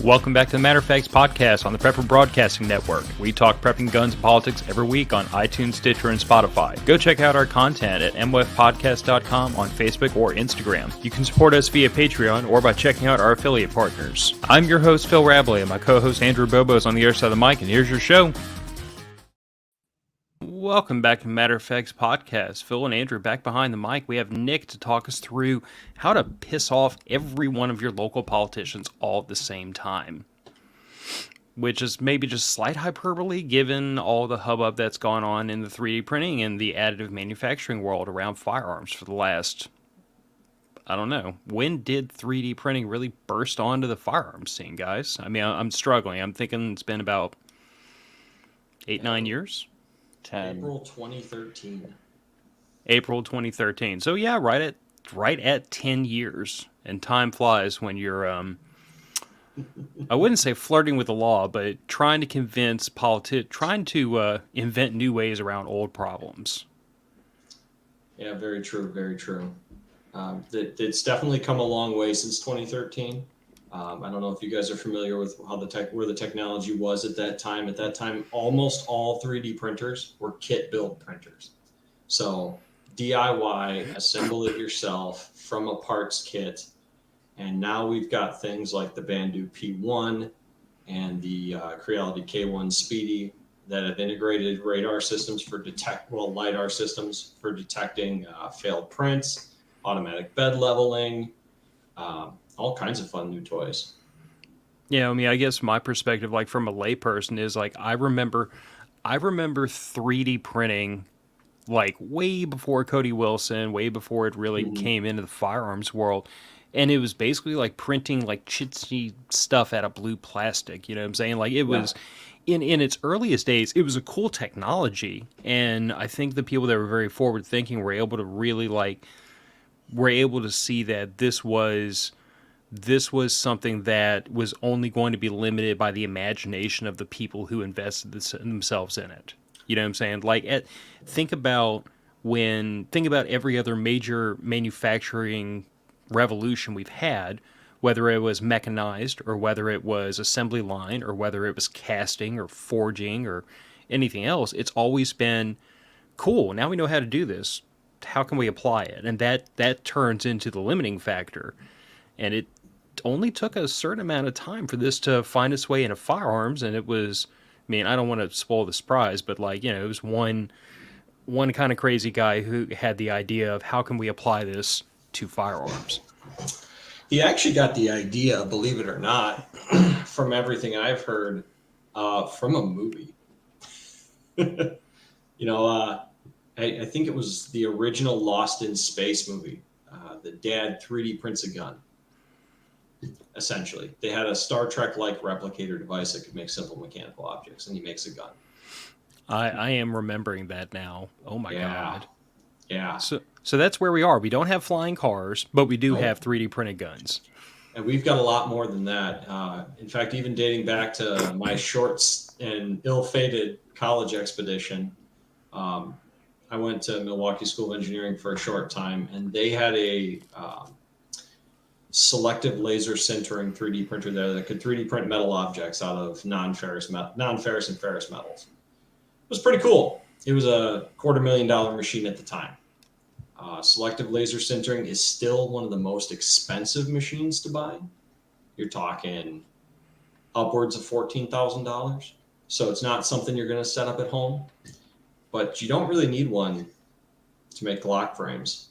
Welcome back to the Matter of Facts podcast on the Prepper Broadcasting Network. We talk prepping, guns, and politics every week on iTunes, Stitcher, and Spotify. Go check out our content at mwfpodcast.com on Facebook or Instagram. You can support us via Patreon or by checking out our affiliate partners. I'm your host, Phil Rabalais, and my co-host, Andrew Bobo, is on the other side of the mic, and here's your show. Welcome back to Matter of Facts podcast. Phil and Andrew back behind the mic. We have Nick to talk us through how to piss off every one of your local politicians all at the same time. Which is maybe just slight hyperbole given all the hubbub that's gone on in the 3D printing and the additive manufacturing world around firearms for the last, I don't know. When did 3D printing really burst onto the firearms scene, guys? I mean, I'm struggling. I'm thinking it's been about 8-9 years. 10. April 2013. April 2013. So yeah, right at 10 years. And time flies when you're I wouldn't say flirting with the law, but trying to convince trying to invent new ways around old problems. Yeah, very true, very true. It's definitely come a long way since 2013. I don't know if you guys are familiar with how where the technology was at that time. At that time, almost all 3D printers were kit build printers. So DIY, assemble it yourself from a parts kit. And now we've got things like the Bandu P1 and the Creality K1 Speedy that have integrated radar systems for LiDAR systems for detecting failed prints, automatic bed leveling, all kinds of fun new toys. Yeah, I mean, I guess my perspective, like from a layperson, is like I remember 3D printing, like way before Cody Wilson, way before it really came into the firearms world, and it was basically like printing like chintzy stuff out of blue plastic. You know what I'm saying? Like it was in its earliest days, it was a cool technology, and I think the people that were very forward thinking were able to see that this was something that was only going to be limited by the imagination of the people who invested themselves in it. You know what I'm saying? Like, think about every other major manufacturing revolution we've had, whether it was mechanized or whether it was assembly line or whether it was casting or forging or anything else. It's always been cool. Now we know how to do this. How can we apply it? And that turns into the limiting factor. And it only took a certain amount of time for this to find its way into firearms, and it was, I mean, I don't want to spoil the surprise, but like, you know, it was one kind of crazy guy who had the idea of how can we apply this to firearms. He actually got the idea, believe it or not, from everything I've heard, from a movie. I think it was the original Lost in Space movie. The dad 3D prints a gun. Essentially, they had a Star Trek-like replicator device that could make simple mechanical objects, and he makes a gun. I am remembering that now. Oh my God. Yeah. So that's where we are. We don't have flying cars, but we do have 3D printed guns. And we've got a lot more than that. In fact, even dating back to my shorts and ill-fated college expedition, I went to Milwaukee School of Engineering for a short time, and they had a selective laser sintering 3D printer there that could 3D print metal objects out of non-ferrous and ferrous metals. It was pretty cool. It was a $250,000 machine at the time. Selective laser sintering is still one of the most expensive machines to buy. You're talking upwards of $14,000. So it's not something you're going to set up at home, but you don't really need one to make Glock frames.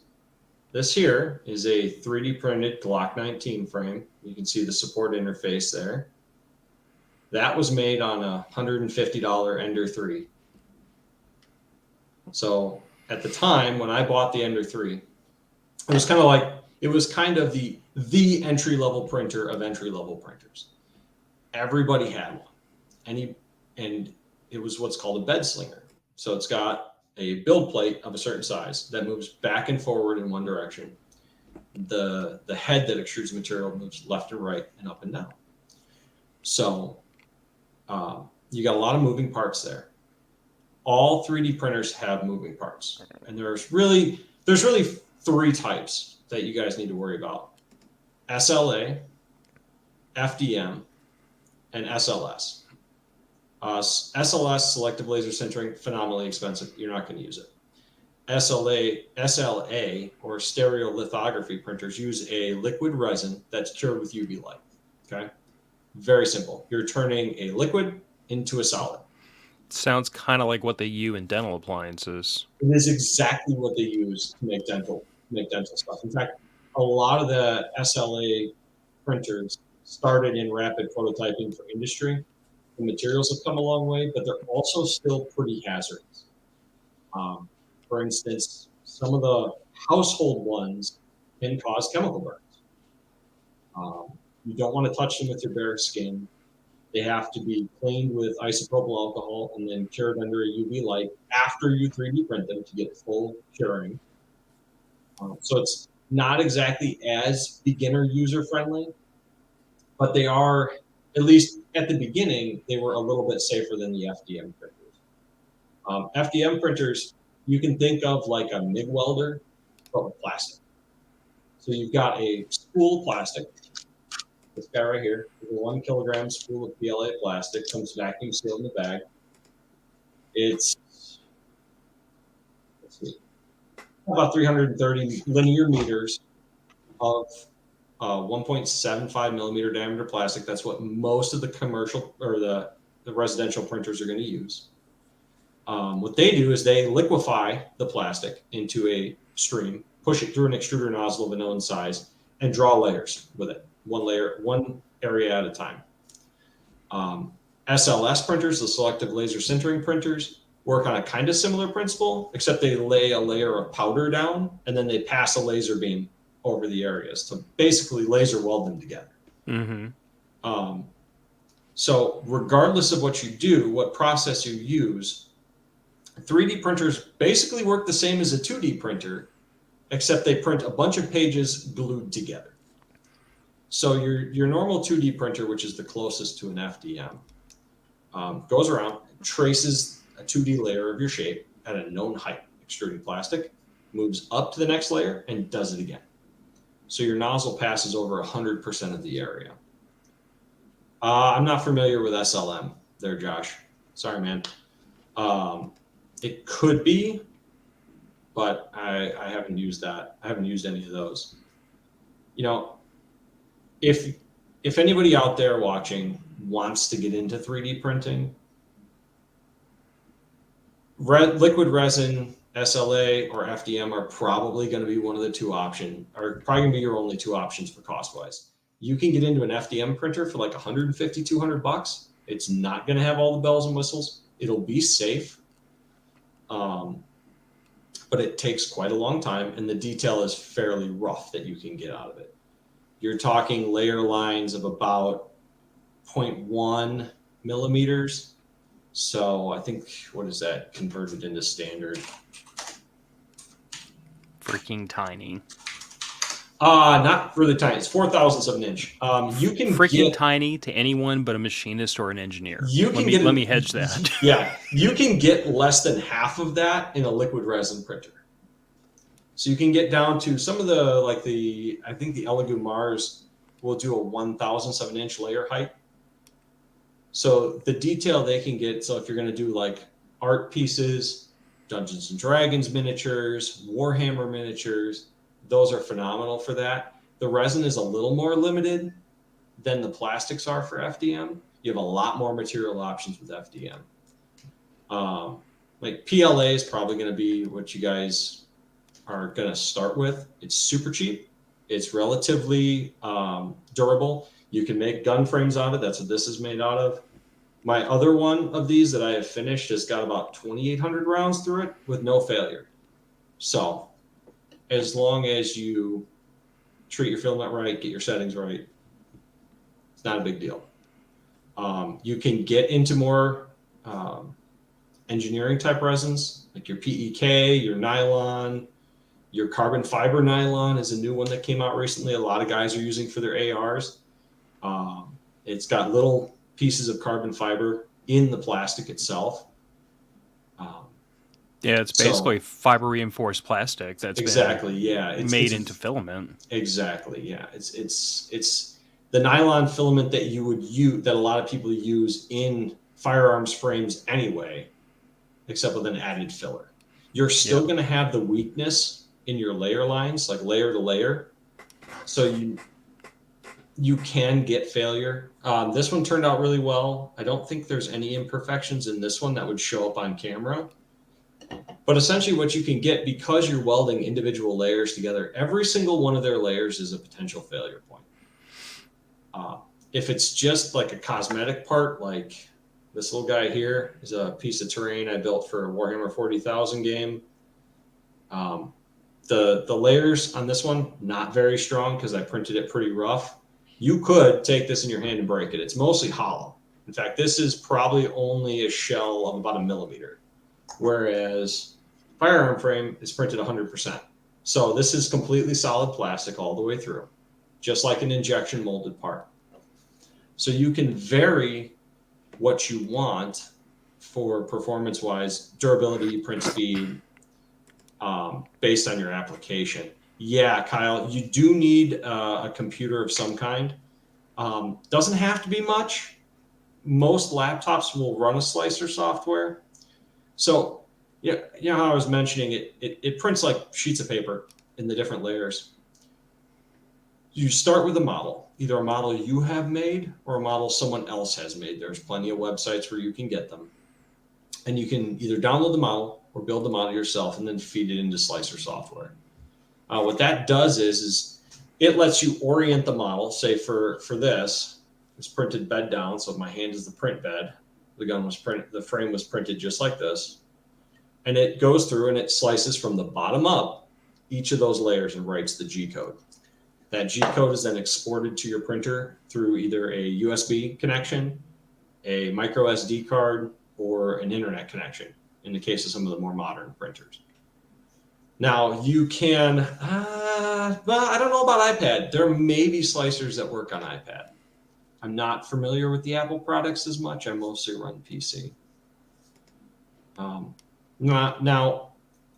This here is a 3D printed Glock 19 frame. You can see the support interface there. That was made on a $150 Ender 3. So at the time when I bought the Ender 3, it was kind of the entry-level printer of entry-level printers. Everybody had one. And it was what's called a bed slinger. So it's got a build plate of a certain size that moves back and forward in one direction. The head that extrudes material moves left and right and up and down. So you got a lot of moving parts there. All 3D printers have moving parts, and there's really three types that you guys need to worry about: SLA, FDM, and SLS. SLS, selective laser sintering, phenomenally expensive. You're not going to use it. SLA, or stereolithography printers, use a liquid resin that's cured with UV light. Okay? Very simple. You're turning a liquid into a solid. Sounds kind of like what they use in dental appliances. It is exactly what they use to make dental stuff. In fact, a lot of the SLA printers started in rapid prototyping for industry. The materials have come a long way, but they're also still pretty hazardous. For instance, some of the household ones can cause chemical burns. You don't want to touch them with your bare skin. They have to be cleaned with isopropyl alcohol and then cured under a UV light after you 3D print them to get full curing. So it's not exactly as beginner user friendly, but they are, at least at the beginning, they were a little bit safer than the FDM printers. FDM printers, you can think of like a MIG welder, but with plastic. So you've got a spool of plastic. This guy right here, is a 1 kilogram spool of PLA plastic, comes vacuum sealed in the bag. It's, let's see, about 330 linear meters of 1.75 millimeter diameter plastic. That's what most of the commercial or the residential printers are going to use. What they do is they liquefy the plastic into a stream, push it through an extruder nozzle of a known size, and draw layers with it. One area at a time. SLS printers, the selective laser sintering printers, work on a kind of similar principle, except they lay a layer of powder down and then they pass a laser beam over the areas to basically laser weld them together. Mm-hmm. So regardless of what you do, what process you use, 3D printers basically work the same as a 2D printer, except they print a bunch of pages glued together. So your normal 2D printer, which is the closest to an FDM, goes around, traces a 2D layer of your shape at a known height, extruding plastic, moves up to the next layer, and does it again. So your nozzle passes over 100% of the area. I'm not familiar with SLM there, Josh. Sorry, man. It could be, but I haven't used that. I haven't used any of those. You know, if anybody out there watching wants to get into 3D printing, liquid resin, SLA, or FDM are probably going to be one of the two options, or probably going to be your only two options for cost-wise. You can get into an FDM printer for like $150, $200. It's not going to have all the bells and whistles. It'll be safe, but it takes quite a long time, and the detail is fairly rough that you can get out of it. You're talking layer lines of about 0.1 millimeters. So I think, what is that converted into standard? Freaking tiny. Not really tiny. It's 4/1000ths of an inch. You can freaking tiny to anyone but a machinist or an engineer. Let me hedge that. Yeah, you can get less than half of that in a liquid resin printer. So you can get down to some of I think the Elegoo Mars will do a 1/1000th of an inch layer height. So the detail they can get, so if you're going to do like art pieces, Dungeons and Dragons miniatures, Warhammer miniatures, those are phenomenal for that. The resin is a little more limited than the plastics are for FDM. You have a lot more material options with FDM. Like PLA is probably going to be what you guys are going to start with. It's super cheap. It's relatively durable. You can make gun frames out of it. That's what this is made out of. My other one of these that I have finished has got about 2,800 rounds through it with no failure. So as long as you treat your filament right, get your settings right, it's not a big deal. You can get into more engineering type resins, like your PEK, your nylon, your carbon fiber nylon is a new one that came out recently. A lot of guys are using for their ARs. It's got little pieces of carbon fiber in the plastic itself. Yeah, it's basically fiber reinforced plastic that's exactly, yeah, it's made into filament. Exactly, yeah. It's the nylon filament that you would use, that a lot of people use in firearms frames anyway, except with an added filler. You're still going to have the weakness in your layer lines, like layer to layer. So you can get failure. This one turned out really well. I don't think there's any imperfections in this one that would show up on camera. But essentially what you can get, because you're welding individual layers together, every single one of their layers is a potential failure point. If it's just like a cosmetic part, like this little guy here is a piece of terrain I built for a Warhammer 40,000 game. The layers on this one, not very strong because I printed it pretty rough. You could take this in your hand and break it. It's mostly hollow. In fact, this is probably only a shell of about 1 millimeter, whereas firearm frame is printed 100%. So this is completely solid plastic all the way through, just like an injection molded part. So you can vary what you want for performance-wise, durability, print speed, based on your application. Yeah, Kyle, you do need a computer of some kind. Doesn't have to be much. Most laptops will run a slicer software. So, yeah, you know how I was mentioning it prints like sheets of paper in the different layers. You start with a model, either a model you have made or a model someone else has made. There's plenty of websites where you can get them. And you can either download the model or build the model yourself and then feed it into slicer software. What that does is it lets you orient the model. Say for this, it's printed bed down. So my hand is the print bed. The gun was printed, the frame was printed just like this. And it goes through and it slices from the bottom up each of those layers and writes the G code. That G code is then exported to your printer through either a USB connection, a micro SD card, or an internet connection in the case of some of the more modern printers. Now you can, well, I don't know about iPad. There may be slicers that work on iPad. I'm not familiar with the Apple products as much. I mostly run PC. Now,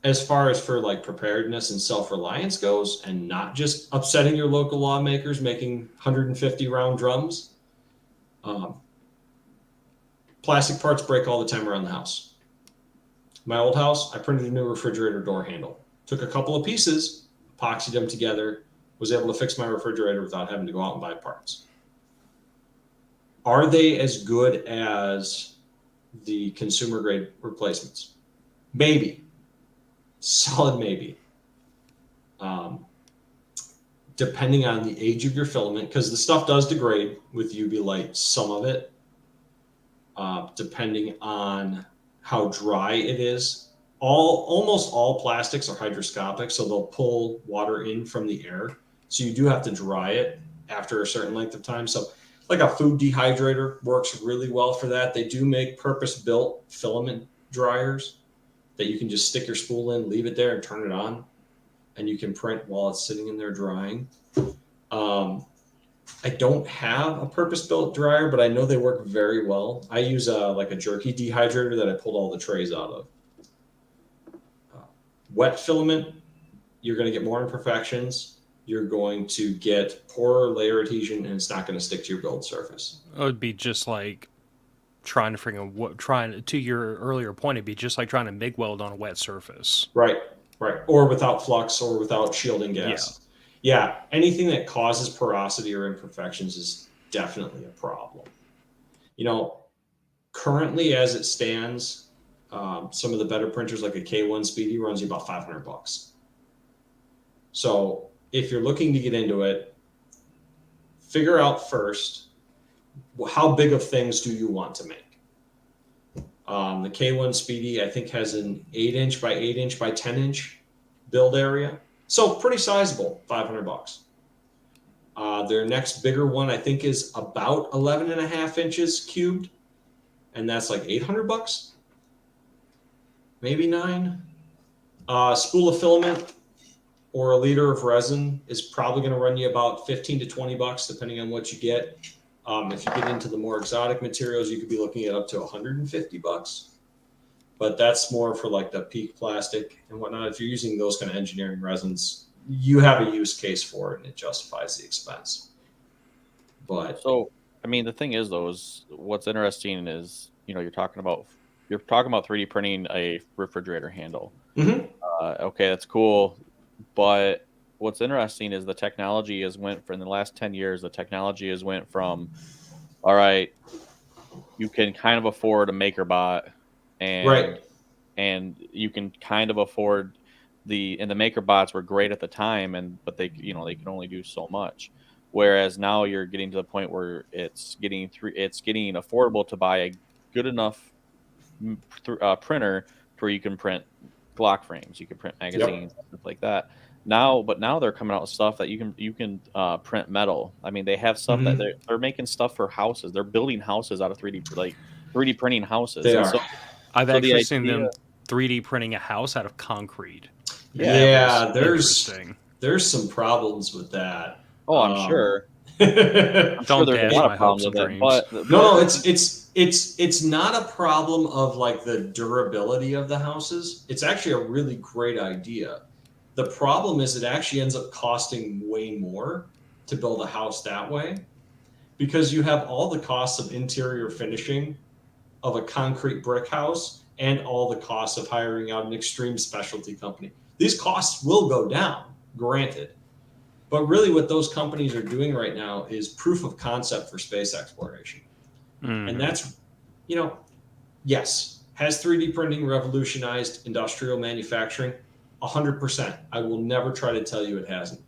as far as for like preparedness and self-reliance goes, and not just upsetting your local lawmakers making 150 round drums, plastic parts break all the time around the house. My old house, I printed a new refrigerator door handle. Took a couple of pieces, epoxied them together, was able to fix my refrigerator without having to go out and buy parts. Are they as good as the consumer grade replacements? Maybe. Solid maybe. Depending on the age of your filament, because the stuff does degrade with UV light, some of it, depending on how dry it is. Almost all plastics are hygroscopic, so they'll pull water in from the air. So you do have to dry it after a certain length of time. So like a food dehydrator works really well for that. They do make purpose-built filament dryers that you can just stick your spool in, leave it there, and turn it on, and you can print while it's sitting in there drying. I don't have a purpose-built dryer, but I know they work very well. I use like a jerky dehydrator that I pulled all the trays out of. Wet filament, you're going to get more imperfections. You're going to get poorer layer adhesion, and it's not going to stick to your build surface. It would be just like trying to your earlier point, it'd be just like trying to MIG weld on a wet surface. Right. Or without flux or without shielding gas. Yeah. Anything that causes porosity or imperfections is definitely a problem. You know, currently as it stands, some of the better printers like a K1 Speedy runs you about $500. So if you're looking to get into it, figure out first, how big of things do you want to make? The K1 Speedy, I think, has an 8-inch by 8-inch by 10-inch build area. So pretty sizable, $500. Their next bigger one, I think, is about 11.5 inches cubed. And that's like $800, maybe 9. Spool of filament or a liter of resin is probably going to run you about $15 to $20, depending on what you get. If you get into the more exotic materials, you could be looking at up to $150. But that's more for like the peak plastic and whatnot. If you're using those kind of engineering resins, you have a use case for it and it justifies the expense. But So, I mean, the thing is, though, is what's interesting is, you're talking about 3D printing a refrigerator handle. Mhm. Okay, that's cool, but what's interesting is the technology has went from the last 10 years. The technology has went from, all right, you can kind of afford a MakerBot, right, and you can kind of afford the maker bots were great at the time, but they can only do so much. Whereas now you're getting to the point where it's getting affordable to buy a good enough printer where you can print Glock frames, you can print yep, magazines, stuff like that. Now they're coming out with stuff that you can print metal. I mean, they have stuff that hmm they're making stuff for houses. They're building houses out of 3D printing houses, they and are. I've so the actually seen idea, them 3D printing a house out of concrete, and yeah. that was Yeah, interesting. there's some problems with that. Oh, I'm sure. No, I'm sure Don't there's a dash lot of my hopes problems and with it, dreams. no, but it's not a problem of like the durability of the houses. It's actually a really great idea. The problem is it actually ends up costing way more to build a house that way because you have all the costs of interior finishing of a concrete brick house and all the costs of hiring out an extreme specialty company. These costs will go down, granted. But really, what those companies are doing right now is proof of concept for space exploration. And Hmm. that's, you know, yes, has 3D printing revolutionized industrial manufacturing? 100%. I will never try to tell you it hasn't.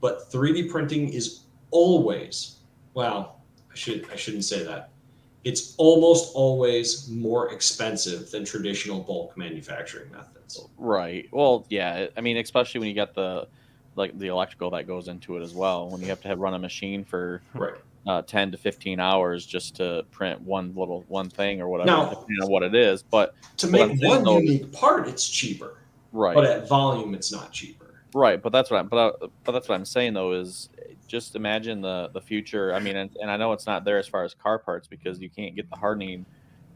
But 3D printing is always, well, I shouldn't say that. It's almost always more expensive than traditional bulk manufacturing methods. right. Well, yeah. I mean, especially when you got the electrical that goes into it as well. When you have to run a machine for Right. 10 to 15 hours just to print one thing or whatever, Now, depending on what it is. But to what I'm make saying one though is unique part, it's cheaper, but right. at volume, it's not cheaper. Right, but that's what I'm saying though is just imagine the future. I mean, and I know it's not there as far as car parts because you can't get the hardening.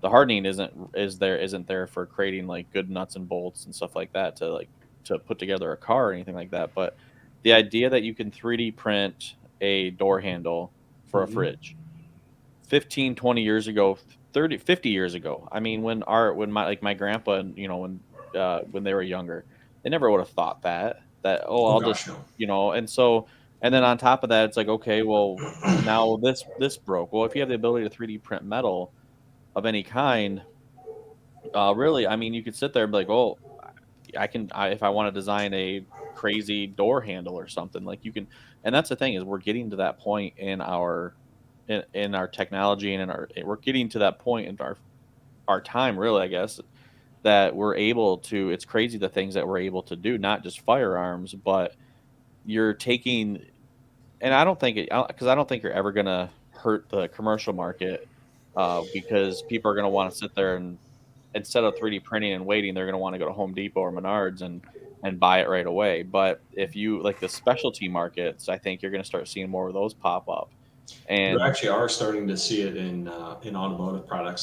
The hardening isn't there for creating like good nuts and bolts and stuff like that to put together a car or anything like that. But the idea that you can 3D print a door handle for a Mm-hmm. fridge 15, 20 years ago, 30, 50 years ago. I mean, when my grandpa, when they were younger, they never would have thought that, oh, Oh I'll just, gosh, no. and then on top of that, it's like, okay, well, now this broke. Well, if you have the ability to 3D print metal of any kind, really, I mean, you could sit there and be like, oh, if I want to design a crazy door handle or something, like you can. And that's the thing is we're getting to that point in our technology and we're getting to that point in our time, really, I guess, that we're able to. It's crazy the things that we're able to do, not just firearms, but you're taking. And I don't think it because I don't think you're ever gonna hurt the commercial market, because people are gonna want to sit there and instead of 3D printing and waiting, they're gonna want to go to Home Depot or Menards and buy it right away. But if you like the specialty markets, I think you're gonna start seeing more of those pop up. You And actually are starting to see it in automotive products,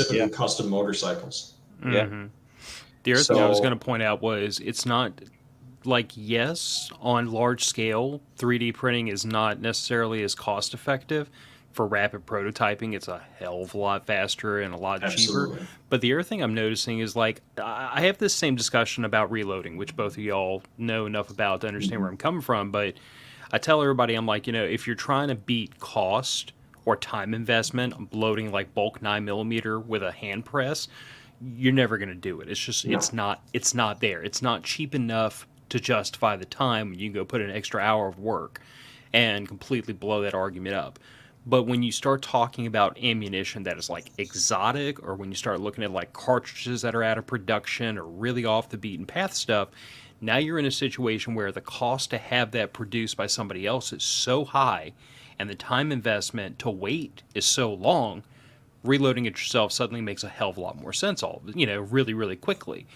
yeah, specifically custom motorcycles. yeah, Hmm. The other thing I was So, going to point out was it's not like, yes, on large scale, 3D printing is not necessarily as cost effective. For rapid prototyping, it's a hell of a lot faster and a lot cheaper. absolutely. But the other thing I'm noticing is like, I have this same discussion about reloading, which both of y'all know enough about to understand Mm-hmm. where I'm coming from. But I tell everybody, I'm like, if you're trying to beat cost or time investment, loading like bulk 9mm with a hand press, you're never going to do it. It's just No. it's not there. It's not cheap enough to justify the time when you can go put an extra hour of work and completely blow that argument up. But when you start talking about ammunition that is like exotic, or when you start looking at like cartridges that are out of production or really off the beaten path stuff, now you're in a situation where the cost to have that produced by somebody else is so high and the time investment to wait is so long, reloading it yourself suddenly makes a hell of a lot more sense really, really quickly.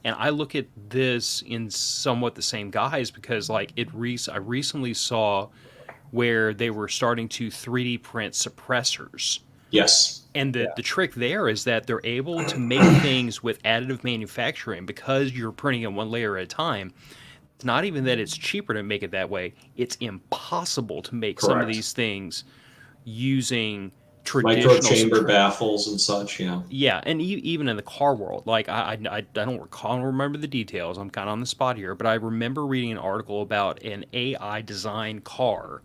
And I look at this in somewhat the same guise because like I recently saw where they were starting to 3D print suppressors. Yes. And the, yeah, the trick there is that they're able to make things with additive manufacturing because you're printing it one layer at a time. not even that it's cheaper to make it that way. It's impossible to make some of Correct. these things using Micro traditional chamber baffles and such. Yeah. yeah, and even in the car world, like I don't recall, I don't remember the details. I'm kind of on the spot here, but I remember reading an article about an AI designed car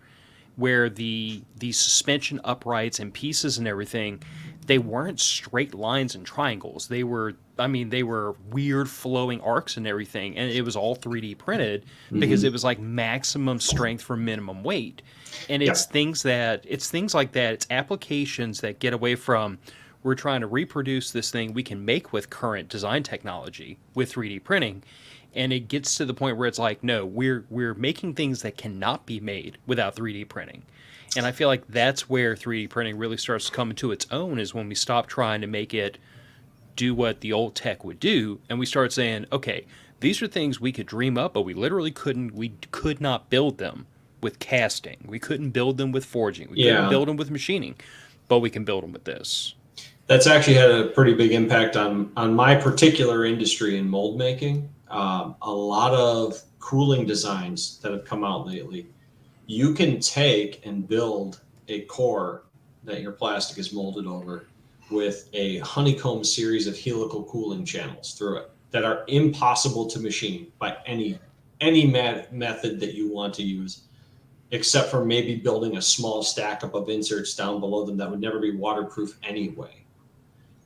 where the suspension uprights and pieces and everything, they weren't straight lines and triangles. They were, I mean, they were weird flowing arcs and everything, and it was all 3D printed because it was like maximum strength for minimum weight. And Yeah. it's things like that. It's applications that get away from we're trying to reproduce this thing we can make with current design technology with 3D printing, and it gets to the point where it's like, no, we're making things that cannot be made without 3D printing. And I feel like that's where 3D printing really starts to come into its own, is when we stop trying to make it do what the old tech would do, and we start saying, okay, these are things we could dream up, but we could not build them with casting. We couldn't build them with forging. We couldn't build them with machining, but we can build them with this. That's actually had a pretty big impact on my particular industry in mold making. A lot of cooling designs that have come out lately, you can take and build a core that your plastic is molded over with a honeycomb series of helical cooling channels through it that are impossible to machine by any method that you want to use, except for maybe building a small stack up of inserts down below them that would never be waterproof anyway.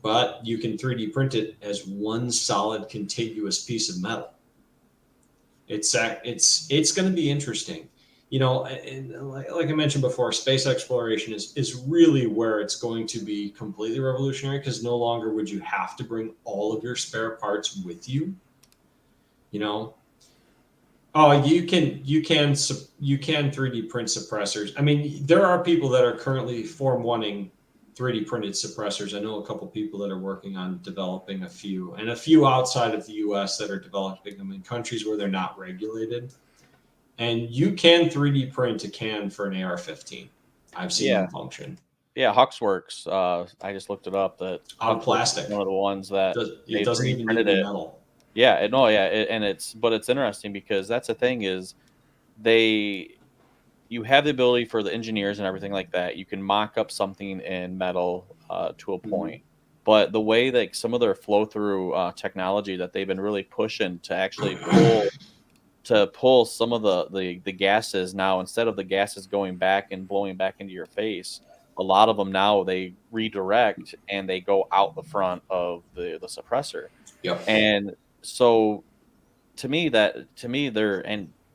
But you can 3D print it as one solid contiguous piece of metal. It's going to be interesting. You know, and like I mentioned before, space exploration is really where it's going to be completely revolutionary, because no longer would you have to bring all of your spare parts with you. You know, you can 3D print suppressors. I mean, there are people that are currently Form 1ing 3D printed suppressors. I know a couple people that are working on developing a few outside of the US that are developing them in countries where they're not regulated. And you can 3D print a can for an AR-15. I've seen them function. Yeah, Huxworks. I just looked it up. That out of plastic. One of the ones that it doesn't even need to be metal. Yeah, but it's interesting because that's the thing is you have the ability for the engineers and everything like that. You can mock up something in metal to a point, but the way that some of their flow through technology that they've been really pushing to actually pull some of the gases now, instead of the gases going back and blowing back into your face, a lot of them now they redirect and they go out the front of the suppressor. Yep. And so to me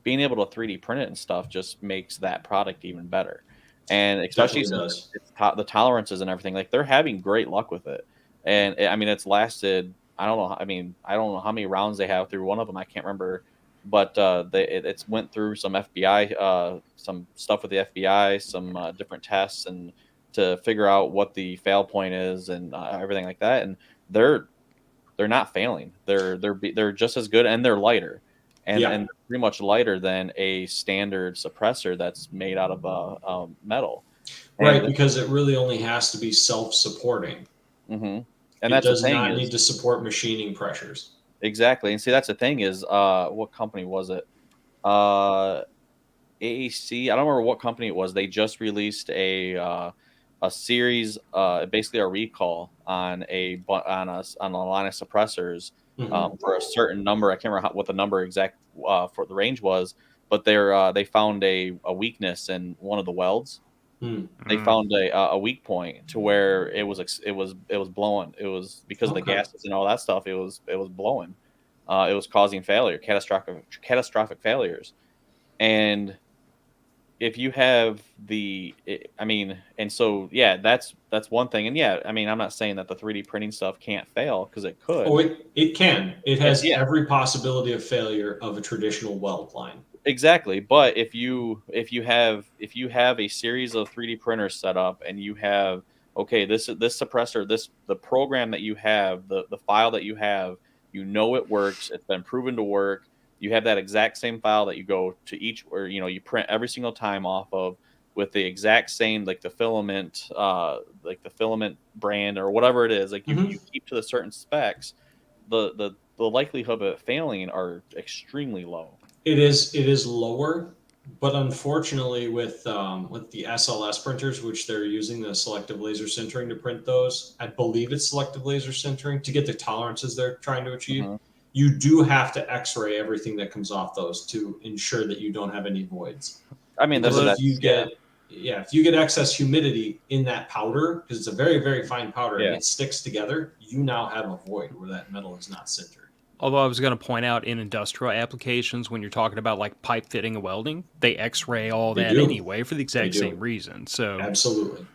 being able to 3D print it and stuff just makes that product even better. And especially since the tolerances and everything, like they're having great luck with it. And I mean, it's lasted, I don't know how many rounds they have through one of them. I can't remember, but it's went through some FBI, some stuff with the FBI, some different tests, and to figure out what the fail point is and everything like that. And they're not failing. They're just as good, and they're lighter. And they're pretty much lighter than a standard suppressor that's made out of metal. Right, because it really only has to be self-supporting. Mm-hmm. And it does not need to support machining pressures. Exactly. And see, that's the thing is, what company was it? AAC. I don't remember what company it was. They just released a series, basically a recall on a line of suppressors. For a certain number. I can't remember what the number exact for the range was, but they found a weakness in one of the welds. They found a weak point to where it was blowing. It was because of the gases and all that stuff. It was blowing. It was causing catastrophic failures. And if you have that's one thing. And yeah, I mean, I'm not saying that the 3D printing stuff can't fail, because it could. Oh, it can. It has every possibility of failure of a traditional weld line. Exactly. But if you have a series of 3D printers set up, and you have, okay, this suppressor, the program that you have, the file that you have, it works, it's been proven to work. You have that exact same file that you go to each, or you print every single time off of, with the exact same, like the filament brand or whatever it is. Like you keep to the certain specs, the likelihood of it failing are extremely low. It is lower, but unfortunately with the SLS printers, which they're using the selective laser sintering to print those, I believe it's selective laser sintering to get the tolerances they're trying to achieve. Mhm. You do have to X-ray everything that comes off those to ensure that you don't have any voids. I mean, Because if you yeah. get excess humidity in that powder, because it's a very, very fine powder and Yeah. it sticks together, you now have a void where that metal is not sintered. Although I was going to point out in industrial applications, when you're talking about like pipe fitting and welding, they X-ray all They that do. anyway for the exact They do. same reason. So Absolutely.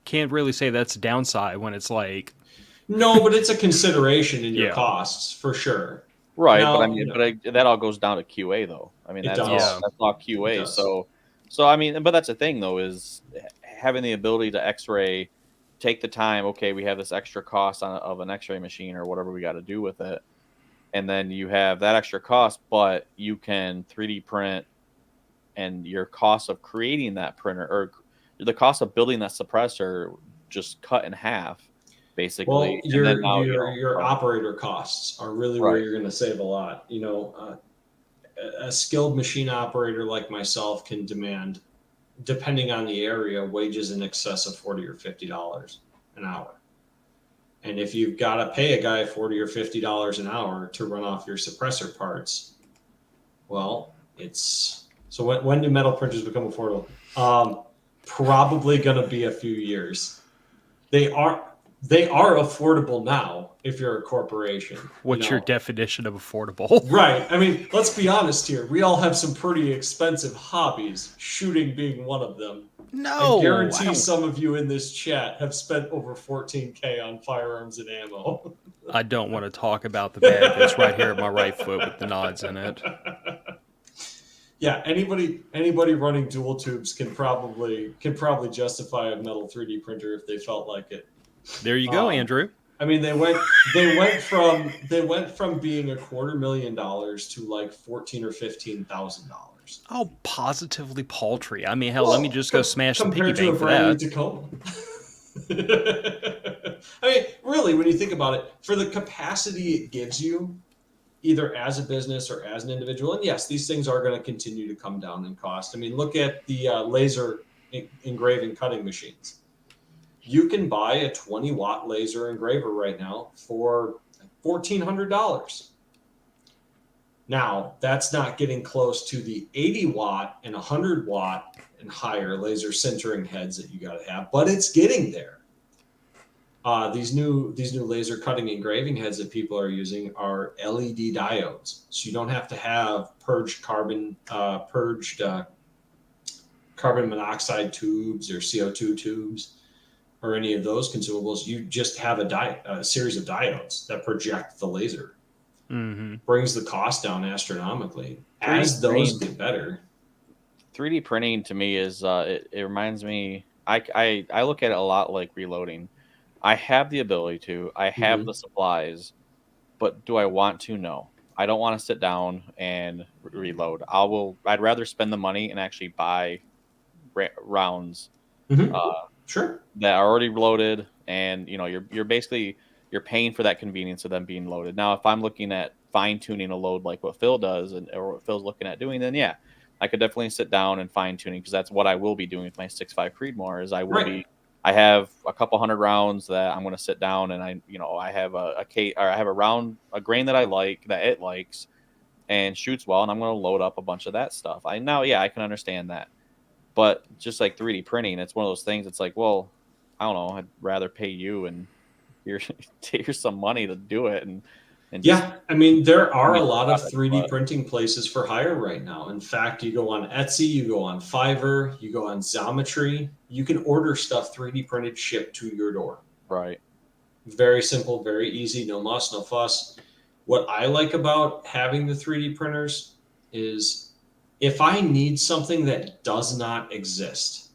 can't really say that's a downside when it's like, No, but it's a consideration in your Yeah. costs for sure. Right, Now, but I mean, that all goes down to QA though. I mean, It that's does. all that's all It QA. does. So I mean, but that's the thing though, is having the ability to X-ray, take the time. Okay, we have this extra cost of an X-ray machine or whatever we got to do with it, and then you have that extra cost, but you can 3D print, and your cost of creating that printer or the cost of building that suppressor just cut in half, basically. Well, And then now, your operator costs are really where Right. you're going to save a lot. You know, a skilled machine operator like myself can demand, depending on the area, wages in excess of $40 or $50 an hour. And if you've got to pay a guy $40 or $50 an hour to run off your suppressor parts, well, it's so when do metal printers become affordable? Probably going to be a few years. They are affordable now if you're a corporation. what's your definition of affordable? Right. I mean, let's be honest here. We all have some pretty expensive hobbies, shooting being one of them. No, I guarantee some of you in this chat have spent over $14K on firearms and ammo. I don't want to talk about the bag that's right here at my right foot with the nods in it. Yeah, anybody running dual tubes can probably justify a metal 3D printer if they felt like it. There you go, Andrew. I mean, they went from being $250,000 to like $14,000 or $15,000. Oh, positively paltry. I mean, hell, let me just go smash some piggy compared to a bank for brand that. new Tacoma. I mean, really, when you think about it, for the capacity it gives you, either as a business or as an individual, and yes, these things are going to continue to come down in cost. I mean, look at the laser engraving cutting machines. You can buy a 20-watt laser engraver right now for $1,400. Now, that's not getting close to the 80-watt and 100-watt and higher laser sintering heads that you got to have, but it's getting there. These new laser cutting engraving heads that people are using are LED diodes, so you don't have to have purged carbon monoxide tubes or CO2 tubes or any of those consumables. You just have a series of diodes that project the laser. Mm-hmm. Brings the cost down astronomically. As those get better, 3D printing to me is it reminds me. I look at it a lot like reloading. I have the ability to. I have the supplies, but do I want to? No. I don't want to sit down and reload. I'd rather spend the money and actually buy rounds sure, that are already loaded, and you're basically paying for that convenience of them being loaded. Now, if I'm looking at fine tuning a load like what Phil does, or what Phil's looking at doing, then yeah, I could definitely sit down and fine tuning, because that's what I will be doing with my 6.5 Creedmoor. Is I have a couple hundred rounds that I'm going to sit down and I have a grain that I like, that it likes and shoots well, and I'm going to load up a bunch of that stuff. I can understand that. But just like 3D printing, it's one of those things. It's like, well, I don't know. I'd rather pay you, and here's some money to do it. And yeah, I mean, there are a lot of 3D printing places for hire right now. In fact, you go on Etsy, you go on Fiverr, you go on Xometry. You can order stuff 3D printed, shipped to your door. Right. Very simple, very easy, no muss, no fuss. What I like about having the 3D printers is if I need something that does not exist,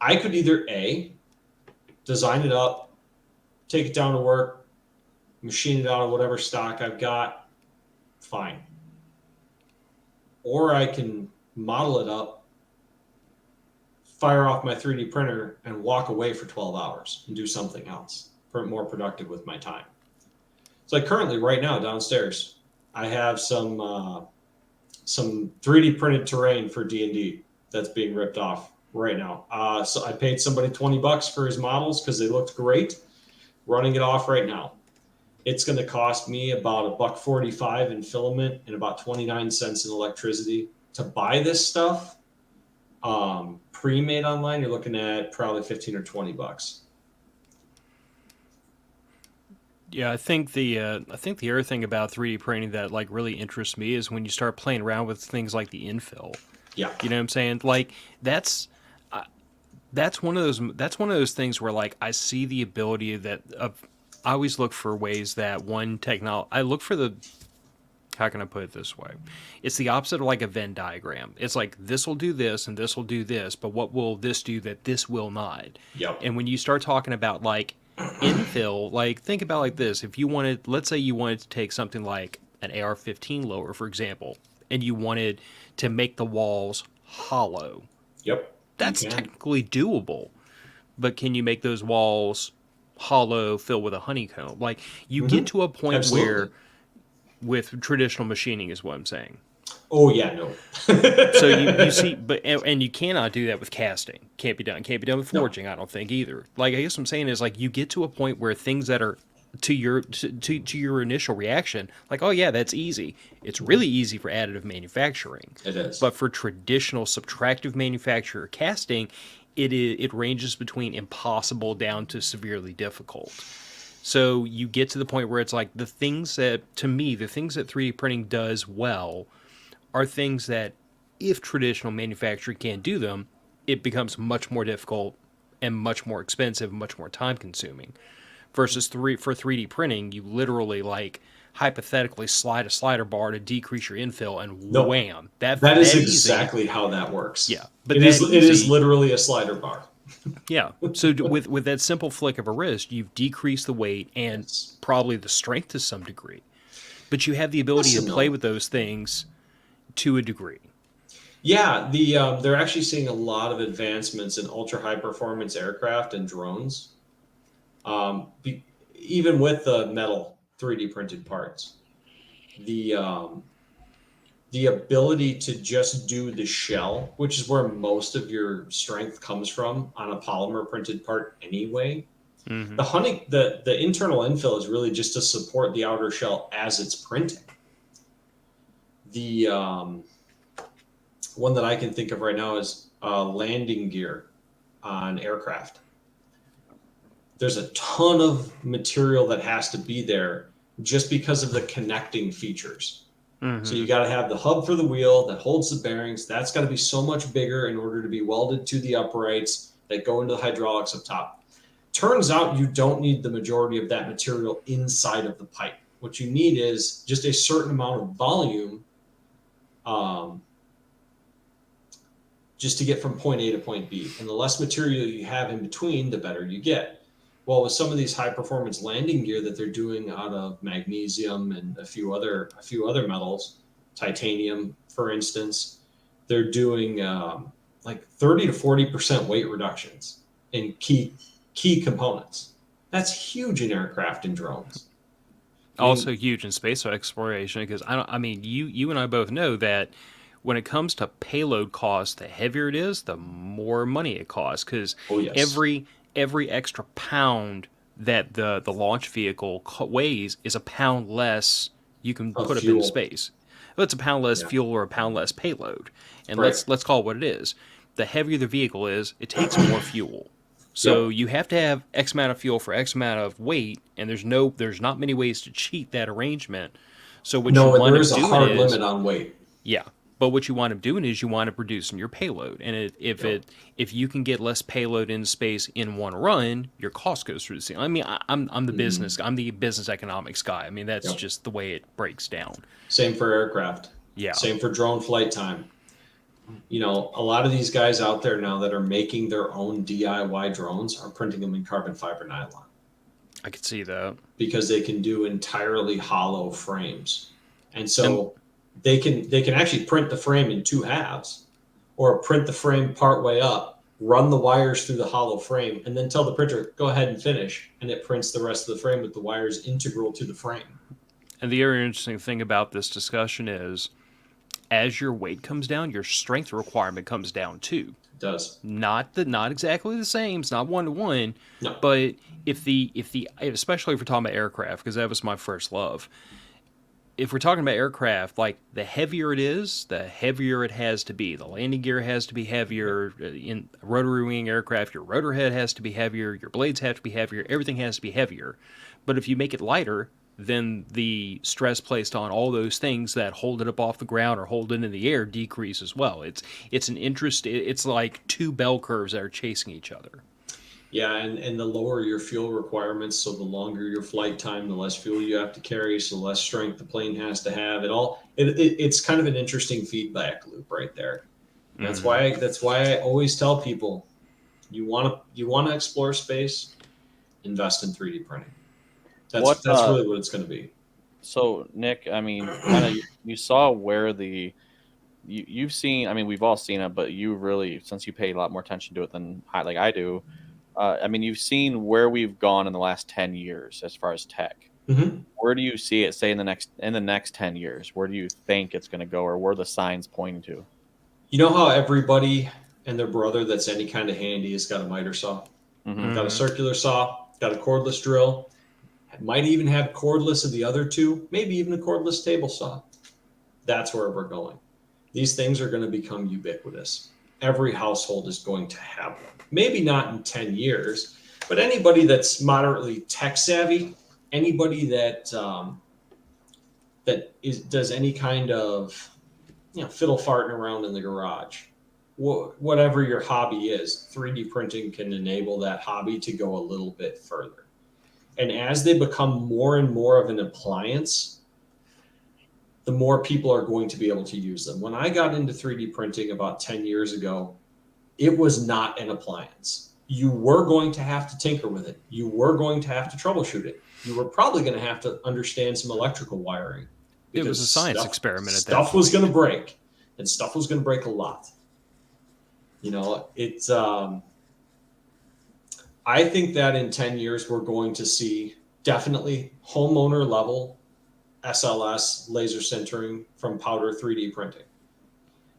I could either A, design it up, take it down to work, machine it out of whatever stock I've got, fine. Or I can model it up, fire off my 3D printer, and walk away for 12 hours and do something else, more productive with my time. It's like currently right now downstairs, I have some some 3D printed terrain for D&D that's being ripped off right now. So I paid somebody $20 for his models because they looked great. Running it off right now. It's going to cost me about $1.45 in filament and about 29 cents in electricity to buy this stuff. Pre-made online, you're looking at probably 15 or $20. Yeah, I think the other thing about 3D printing that like really interests me is when you start playing around with things like the infill. Yeah. You know what I'm saying? Like that's one of those things where like I see the ability that I always look for ways that I look for the, how can I put it this way? It's the opposite of like a Venn diagram. It's like this will do this and this will do this, but what will this do that this will not? Yep. And when you start talking about like infill, like think about like this. If you wanted, let's say you wanted to take something like an AR-15 lower, for example, and you wanted to make the walls hollow. Yep. That's technically doable. But can you make those walls hollow, filled with a honeycomb? Like you get to a point where with traditional machining is what I'm saying. Oh yeah, no. So you see, but and you cannot do that with casting. Can't be done. Can't be done with forging. No. I don't think either. Like I guess what I'm saying is like you get to a point where things that are to your initial reaction, like oh yeah, that's easy. It's really easy for additive manufacturing. It is. But for traditional subtractive manufacture or casting, it ranges between impossible down to severely difficult. So you get to the point where it's like the things that 3D printing does well are things that if traditional manufacturing can't do them, it becomes much more difficult and much more expensive, much more time consuming. Versus for 3D printing, you literally like hypothetically slide a slider bar to decrease your infill and wham. That is exactly how that works. Yeah. But it is literally a slider bar. Yeah. So with that simple flick of a wrist, you've decreased the weight and probably the strength to some degree. But you have the ability to play with those things to a degree. Yeah, they're actually seeing a lot of advancements in ultra high performance aircraft and drones. Even with the metal 3D printed parts, the ability to just do the shell, which is where most of your strength comes from on a polymer printed part anyway. Mm-hmm. The internal infill is really just to support the outer shell as it's printing. The one that I can think of right now is landing gear on aircraft. There's a ton of material that has to be there just because of the connecting features. Mm-hmm. So you got to have the hub for the wheel that holds the bearings. That's got to be so much bigger in order to be welded to the uprights that go into the hydraulics up top. Turns out you don't need the majority of that material inside of the pipe. What you need is just a certain amount of volume just to get from point A to point B. And the less material you have in between, the better you get. Well, with some of these high performance landing gear that they're doing out of magnesium and a few other metals, titanium, for instance, they're doing like 30 to 40% weight reductions in key components. That's huge in aircraft and drones. Also huge in space exploration because you and I both know that when it comes to payload costs, the heavier it is, the more money it costs because every extra pound that the launch vehicle weighs is a pound less you can put up into space. Well, it's a pound less fuel or a pound less payload. And let's call it what it is. The heavier the vehicle is, it takes more fuel. So you have to have X amount of fuel for X amount of weight, and there's not many ways to cheat that arrangement. So what you wind up doing is, there's a hard limit on weight. Yeah. But what you wind up doing is you wind up reducing your payload, and if you can get less payload in space in one run, your cost goes through the ceiling. I mean, I'm the business economics guy. I mean, that's just the way it breaks down. Same for aircraft. Yeah. Same for drone flight time. You know, a lot of these guys out there now that are making their own DIY drones are printing them in carbon fiber nylon. I could see that because they can do entirely hollow frames, and so. They can actually print the frame in two halves or print the frame part way up, run the wires through the hollow frame, and then tell the printer, go ahead and finish. And it prints the rest of the frame with the wires integral to the frame. And the other interesting thing about this discussion is as your weight comes down, your strength requirement comes down too. It does. Not exactly the same. It's not 1-to-1. No. But especially if we're talking about aircraft, because that was my first love. If we're talking about aircraft, like the heavier it is, the heavier it has to be. The landing gear has to be heavier. In rotary wing aircraft, your rotor head has to be heavier. Your blades have to be heavier. Everything has to be heavier. But if you make it lighter, then the stress placed on all those things that hold it up off the ground or hold it in the air decrease as well. It's like two bell curves that are chasing each other. Yeah, and the lower your fuel requirements, so the longer your flight time, the less fuel you have to carry, so the less strength the plane has to have. It's kind of an interesting feedback loop right there. That's why I always tell people, you want to explore space, invest in 3D printing. That's really what it's going to be. So Nick, I mean, kind of you saw where you've seen. I mean, we've all seen it, but you really, since you pay a lot more attention to it than like I do. I mean, you've seen where we've gone in the last 10 years as far as tech. Mm-hmm. Where do you see it, say, in the next 10 years? Where do you think it's going to go, or where are the signs pointing to? You know how everybody and their brother that's any kind of handy has got a miter saw? Mm-hmm. Got a circular saw, got a cordless drill, might even have cordless of the other two, maybe even a cordless table saw. That's where we're going. These things are going to become ubiquitous. Every household is going to have one. Maybe not in 10 years, but anybody that's moderately tech savvy, anybody that does any kind of fiddle farting around in the garage, whatever your hobby is, 3D printing can enable that hobby to go a little bit further. And as they become more and more of an appliance, the more people are going to be able to use them. When I got into 3D printing about 10 years ago, it was not an appliance. You were going to have to tinker with it. You were going to have to troubleshoot it. You were probably going to have to understand some electrical wiring. It was a science experiment at that point. Stuff was going to break, and stuff was going to break a lot. I think that in 10 years, we're going to see definitely homeowner level SLS laser sintering from powder 3D printing.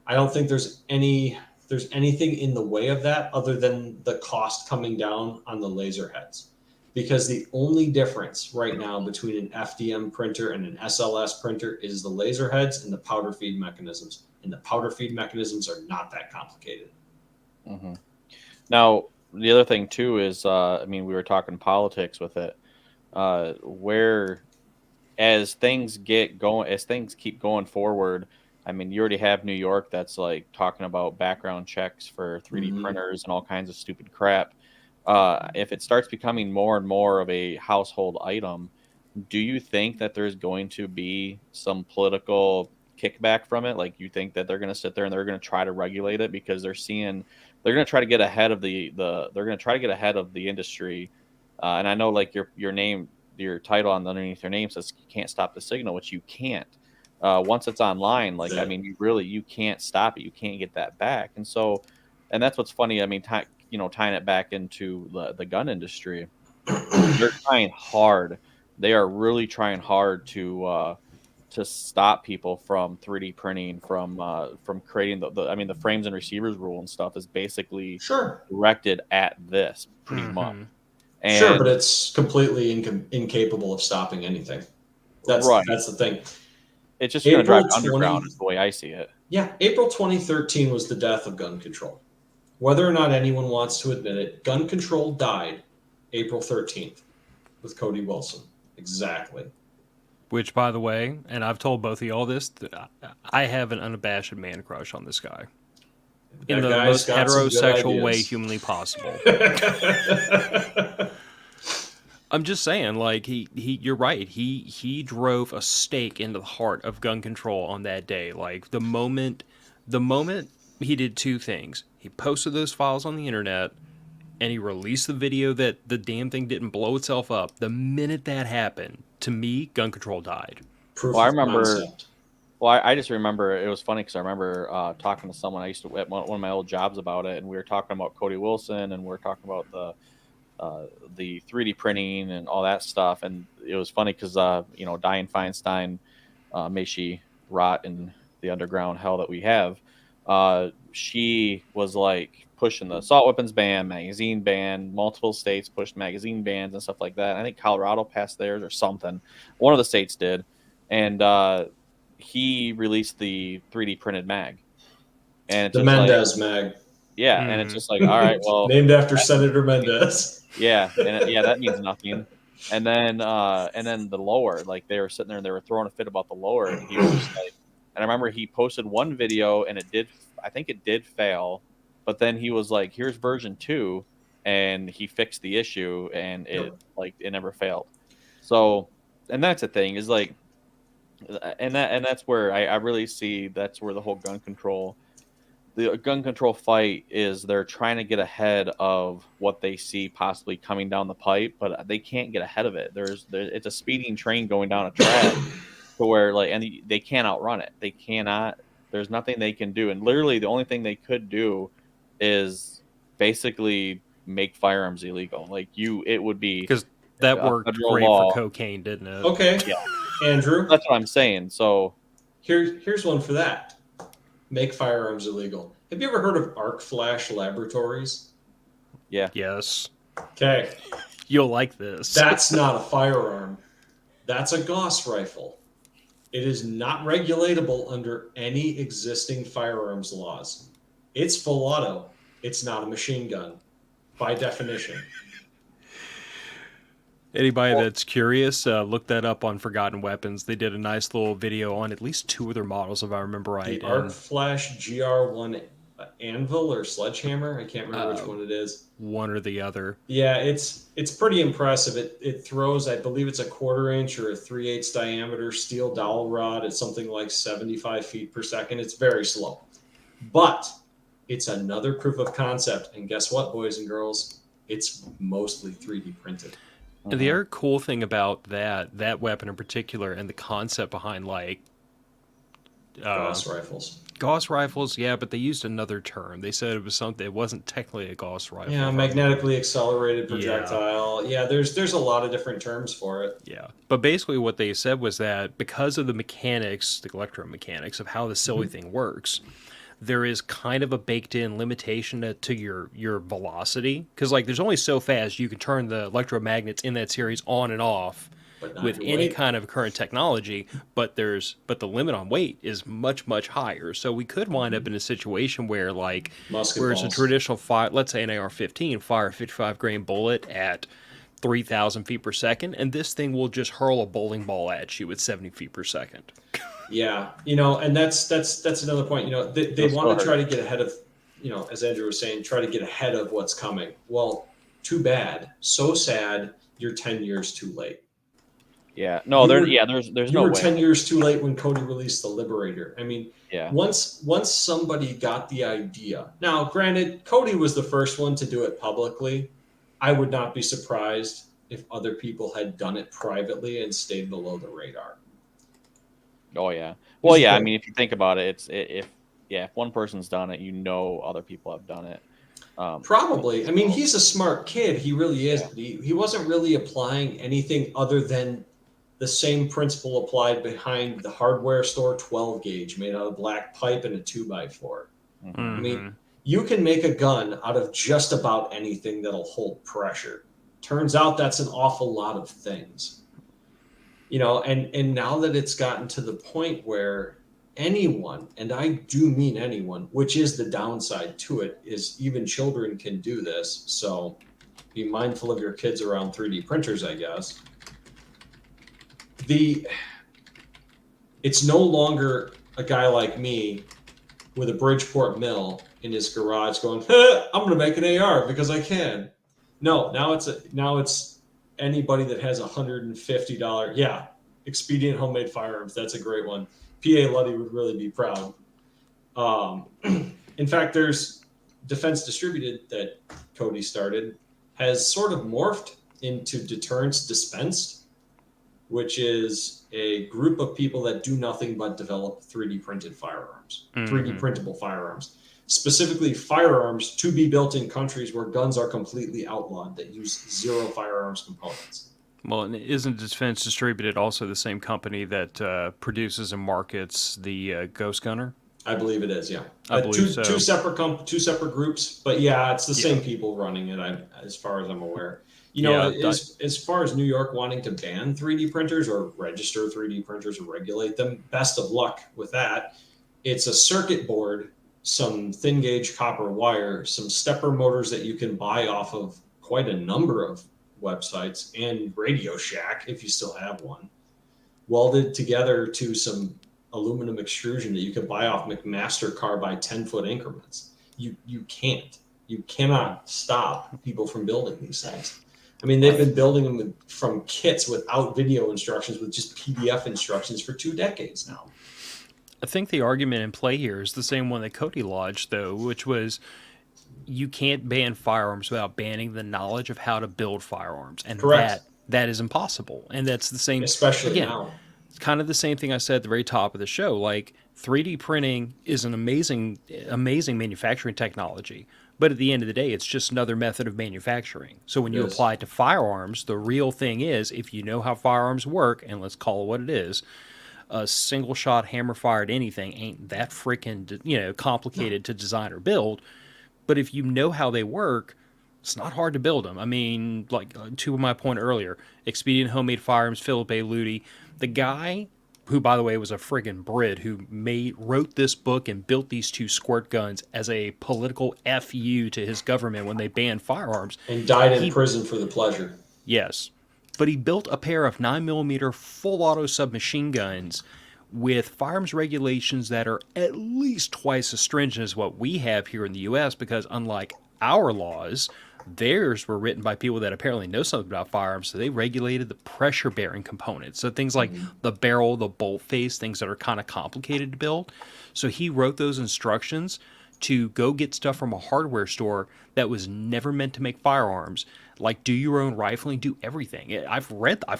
I don't think there's anything in the way of that other than the cost coming down on the laser heads. Because the only difference right now between an FDM printer and an SLS printer is the laser heads and the powder feed mechanisms. And the powder feed mechanisms are not that complicated. Mm-hmm. Now, the other thing too is, we were talking politics with it, where as things keep going forward, I mean, you already have New York that's like talking about background checks for 3D printers and all kinds of stupid crap. If it starts becoming more and more of a household item, do you think that there's going to be some political kickback from it? Like, you think that they're going to sit there and they're going to try to regulate it because they're going to try to get ahead of the industry. And I know, like, your title underneath your name says you can't stop the signal, which you can't. Once it's online, like, I mean, you can't stop it. You can't get that back. And that's what's funny. I mean, tying it back into the gun industry, they're trying hard. They are really trying hard to stop people from 3D printing, from creating the frames and receivers rule and stuff is basically directed at this pretty much. And, but it's completely incapable of stopping anything. That's the thing. It's just going to drive underground is the way I see it. Yeah, April 2013 was the death of gun control. Whether or not anyone wants to admit it, gun control died April 13th with Cody Wilson. Exactly. Which, by the way, and I've told both of y'all this, I have an unabashed man crush on this guy. In the most heterosexual way humanly possible. I'm just saying, like, you're right. He drove a stake into the heart of gun control on that day. Like, the moment he did two things. He posted those files on the internet, and he released the video that the damn thing didn't blow itself up. The minute that happened, to me, gun control died. I just remember, it was funny because I remember talking to someone I used to at one of my old jobs about it, and we were talking about Cody Wilson, and we were talking about the 3D printing and all that stuff. And it was funny because Dianne Feinstein, may she rot in the underground hell that we have. She was like pushing the assault weapons ban, magazine ban, multiple states pushed magazine bans and stuff like that. I think Colorado passed theirs or something. One of the states did. And he released the 3D printed mag. And it's The just like, Mendez mag. yeah. And it's just like, all right, well, named after Senator Mendez. yeah. And yeah, that means nothing. And then the lower, like they were sitting there and they were throwing a fit about the lower. And he was just like, and I remember he posted one video and I think it did fail, but then he was like, here's version 2, and he fixed the issue and it never failed. So, and that's the thing is like, and that's where I really see that's where the whole gun control fight is. They're trying to get ahead of what they see possibly coming down the pipe, but they can't get ahead of it. It's a speeding train going down a track to where and they can't outrun it. They cannot. There's nothing they can do, and literally the only thing they could do is basically make firearms illegal. It would be because that worked great for cocaine, didn't it? Okay, yeah, Andrew, that's what I'm saying. So here's one for that. Make firearms illegal. Have you ever heard of arc flash laboratories? Yeah. Yes. Okay. You'll like this. That's not a firearm. That's a Gauss rifle. It is not regulatable under any existing firearms laws. It's full auto. It's not a machine gun, by definition. Anybody that's curious, look that up on Forgotten Weapons. They did a nice little video on at least 2 of their models, if I remember right. The Arc Flash GR1 Anvil or Sledgehammer. I can't remember which one it is. One or the other. Yeah, it's pretty impressive. It throws, I believe it's a 1/4 inch or a 3/8 diameter steel dowel rod at something like 75 feet per second. It's very slow. But it's another proof of concept. And guess what, boys and girls? It's mostly 3D printed. And the other cool thing about that weapon in particular, and the concept behind Gauss rifles. Gauss rifles, yeah, but they used another term. They said it was something. It wasn't technically a Gauss rifle. Yeah, magnetically accelerated projectile. Yeah, there's a lot of different terms for it. Yeah, but basically what they said was that because of the mechanics, the electromechanics of how the silly thing works, there is kind of a baked-in limitation to your velocity, because there's only so fast you can turn the electromagnets in that series on and off with any kind of current technology, but the limit on weight is much, much higher. So we could wind up in a situation where whereas a traditional fire, let's say an AR-15, fire a 55 grain bullet at 3,000 feet per second, and this thing will just hurl a bowling ball at you at 70 feet per second. Yeah, and that's another point. They want to try to get ahead of, as Andrew was saying, try to get ahead of what's coming. Well, too bad. So sad. You're 10 years too late. Yeah, no, there's no way. You were 10 years too late when Cody released the Liberator. I mean, yeah. Once somebody got the idea. Now, granted, Cody was the first one to do it publicly. I would not be surprised if other people had done it privately and stayed below the radar. Oh yeah. Well, yeah. I mean, if you think about it, if one person's done it, other people have done it. Probably. I mean, he's a smart kid. He really is. Yeah. He wasn't really applying anything other than the same principle applied behind the hardware store 12 gauge made out of black pipe and a 2x4. Mm-hmm. I mean, you can make a gun out of just about anything that'll hold pressure. Turns out that's an awful lot of things. And now that it's gotten to the point where anyone, and I do mean anyone, which is the downside to it, is even children can do this. So be mindful of your kids around 3D printers, I guess. It's no longer a guy like me with a Bridgeport mill in his garage going, I'm going to make an AR because I can. No, now it's anybody that has $150. Yeah, Expedient Homemade Firearms. That's a great one. PA Luddy would really be proud. In fact, there's Defense Distributed that Cody started has sort of morphed into Deterrence Dispensed, which is a group of people that do nothing but develop 3D printed firearms, 3D printable firearms, specifically firearms to be built in countries where guns are completely outlawed that use 0 firearms components. Well, and isn't Defense Distributed also the same company that produces and markets the Ghost Gunner? I believe it is, yeah. I believe Two so. two separate groups, but yeah, it's the Yeah. same people running it. As far as I'm aware. Yeah. As far as New York wanting to ban 3D printers or register 3D printers or regulate them, best of luck with that. It's a circuit board, some thin gauge copper wire, some stepper motors that you can buy off of quite a number of websites, and Radio Shack if you still have one, welded together to some aluminum extrusion that you can buy off McMaster Carbide 10-foot increments. You cannot stop people from building these things. I mean, they've been building them from kits without video instructions, with just PDF instructions for 2 decades now. I think the argument in play here is the same one that Cody lodged, though, which was you can't ban firearms without banning the knowledge of how to build firearms, and Correct. that is impossible. And that's the same. Especially Again, now. it's kind of the same thing I said at the very top of the show. Like 3D printing is an amazing manufacturing technology, but at the end of the day, it's just another method of manufacturing. So when you Yes. apply it to firearms, the real thing is, if you know how firearms work, and let's call it what it is, a single shot hammer fired anything ain't that freaking complicated to design or build. But if you know how they work, it's not hard to build them. I mean, like to my point earlier, Expedient Homemade Firearms, Philip A. Ludi, the guy who, by the way, was a friggin' Brit who wrote this book and built these 2 squirt guns as a political FU to his government when they banned firearms. And died in prison for the pleasure. Yes. But he built a pair of 9mm full auto submachine guns with firearms regulations that are at least twice as stringent as what we have here in the U.S., because unlike our laws, theirs were written by people that apparently know something about firearms, so they regulated the pressure bearing components. So things like the barrel, the bolt face, things that are kind of complicated to build. So he wrote those instructions to go get stuff from a hardware store that was never meant to make firearms, like do your own rifling, do everything. I've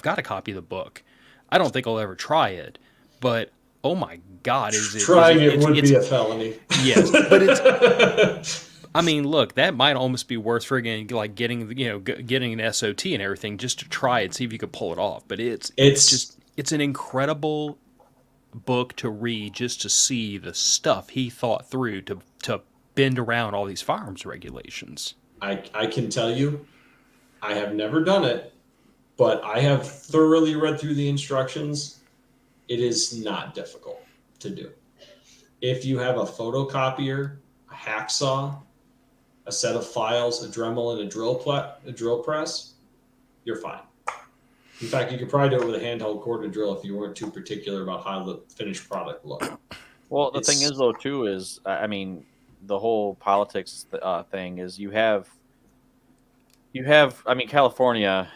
got a copy of the book. I don't think I'll ever try it, but oh my God, Trying it would be a felony. Yes, but it's. I mean, look, that might almost be worth friggin' like getting an SOT and everything just to try it, see if you could pull it off. But it's an incredible book to read just to see the stuff he thought through to bend around all these firearms regulations. I can tell you, I have never done it, but I have thoroughly read through the instructions. It is not difficult to do. If you have a photocopier, a hacksaw, a set of files, a Dremel, and a drill press, you're fine. In fact, you could probably do it with a handheld corded drill if you weren't too particular about how the finished product looked. Well, the thing is, though, too, is, I mean, the whole politics thing is you have, I mean, California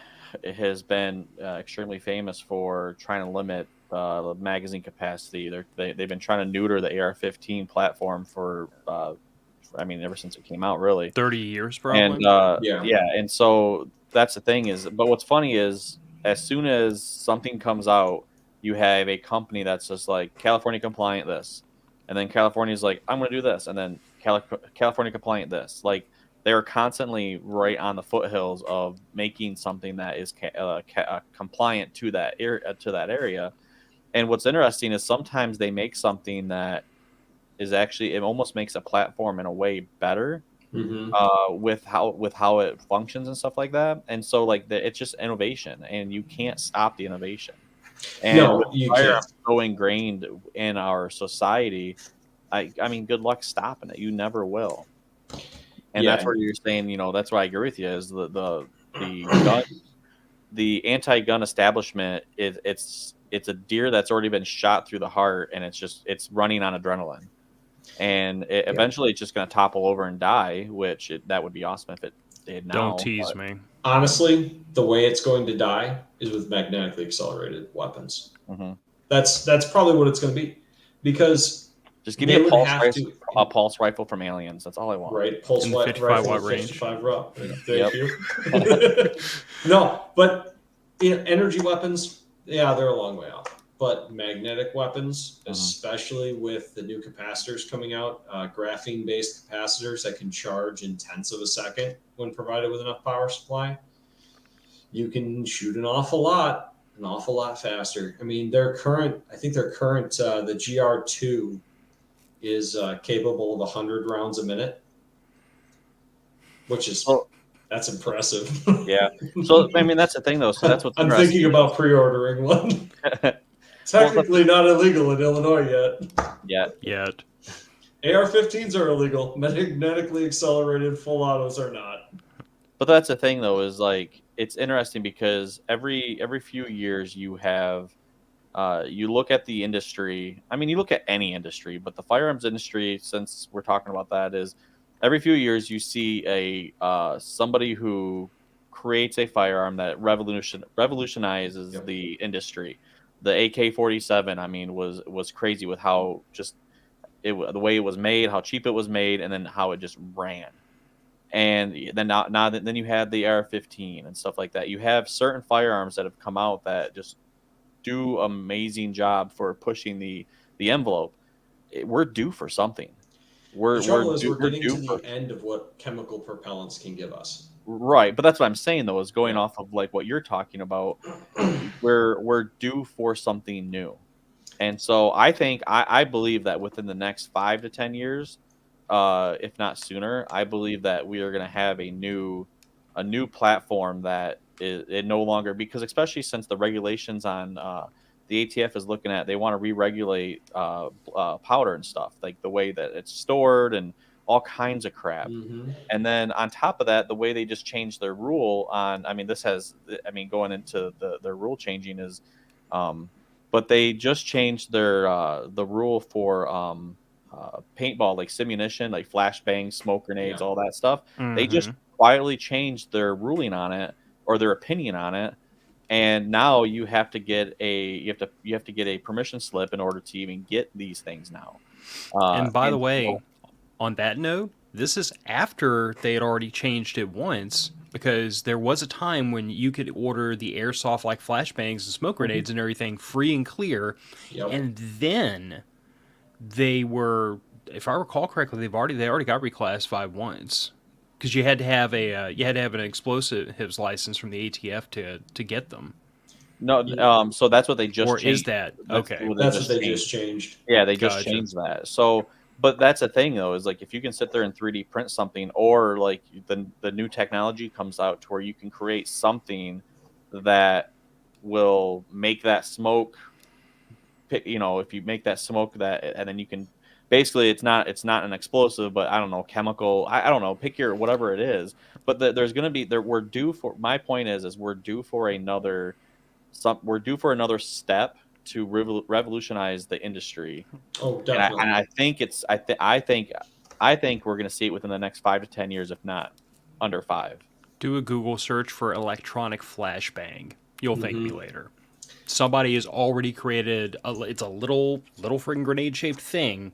has been extremely famous for trying to limit the magazine capacity. They've been trying to neuter the AR-15 platform for, I mean, ever since it came out, really. 30 years, probably. And yeah, and so that's the thing is, but what's funny is, as soon as something comes out, you have a company that's just like California compliant this, and then California's like, I'm going to do this, and then California compliant this. Like, they're constantly right on the foothills of making something that is compliant to that area. And what's interesting is sometimes they make something that is actually, it almost makes a platform in a way better. With how it functions and stuff like that. And so like it's just innovation, and you can't stop the innovation. And no, you can't. So ingrained in our society, I mean, good luck stopping it. You never will. And that's where you're saying, that's why I agree with you, is the anti-gun establishment it's a deer that's already been shot through the heart, and it's running on adrenaline. And eventually it's just going to topple over and die, which that would be awesome if it did now. Don't tease me. Honestly, the way it's going to die is with magnetically accelerated weapons. Mm-hmm. That's probably what it's going to be, because just give me a pulse rifle from Aliens. That's all I want. Right, pulse rifle, 55-watt range. 55 RUP. Thank you. No, but energy weapons, they're a long way off. But magnetic weapons, especially with the new capacitors coming out, graphene-based capacitors that can charge in tenths of a second when provided with enough power supply, you can shoot an awful lot faster. I mean, their current, the GR2 is capable of 100 rounds a minute, which is, Well, that's impressive. yeah. So I mean, that's the thing though. So that's what's I'm interesting. thinking about pre-ordering one. Technically not illegal in Illinois yet. Yet. AR-15s are illegal. Magnetically accelerated full autos are not. But that's the thing though, is like it's interesting because every few years you have you look at the industry. I mean, you look at any industry, but the firearms industry, since we're talking about that, is every few years you see a somebody who creates a firearm that revolutionizes Yep. the industry. The AK-47, I mean, was crazy with how just the way it was made, how cheap it was made, and then how it just ran. And then then you had the AR-15 and stuff like that. You have certain firearms that have come out that just do amazing job for pushing the envelope. We're due for something. The trouble is we're getting due to for, the end of what chemical propellants can give us. right, but that's what I'm saying though, is going Yeah. off of like what you're talking about. We're due for something new. And so I believe that within the next 5 to 10 years, if not sooner, I believe that we are going to have a new platform that is it no longer, because especially since the regulations on the ATF is looking at, they want to re-regulate powder and stuff, like the way that it's stored and all kinds of crap. Mm-hmm. And then on top of that, the way they just changed their rule on, I mean, going into their rule changing is, but they just changed their the rule for paintball, like simunition, like flashbangs, smoke grenades, Yeah. all that stuff. They just quietly changed their ruling on it, or their opinion on it, and now you have to get a permission slip in order to even get these things now. And by the way, so, on that note, this is after they had already changed it once, because there was a time when you could order the airsoft like flashbangs and smoke grenades and everything free and clear. Yep. And then they were, if I recall correctly, they already got reclassified once, because you had to have an explosives license from the ATF to get them. no, so that's what they just Or changed. is that That's okay? what That's what they just changed. Yeah, they just Gotcha. changed that. So, but that's the thing though, is like if you can sit there and 3D print something, or like the new technology comes out to where you can create something that will make that smoke, you know, if you make that smoke that, and then you can basically, it's not an explosive, but I don't know, chemical, I don't know, pick your whatever it is. But there's going to be there. We're due for. My point is we're due for another. We're due for another step to revolutionize the industry. Oh, definitely. And I think it's I think we're going to see it within the next 5 to 10 years, if not under 5. Do a Google search for electronic flashbang. You'll thank me later. Somebody has already created it's a little friggin' grenade shaped thing,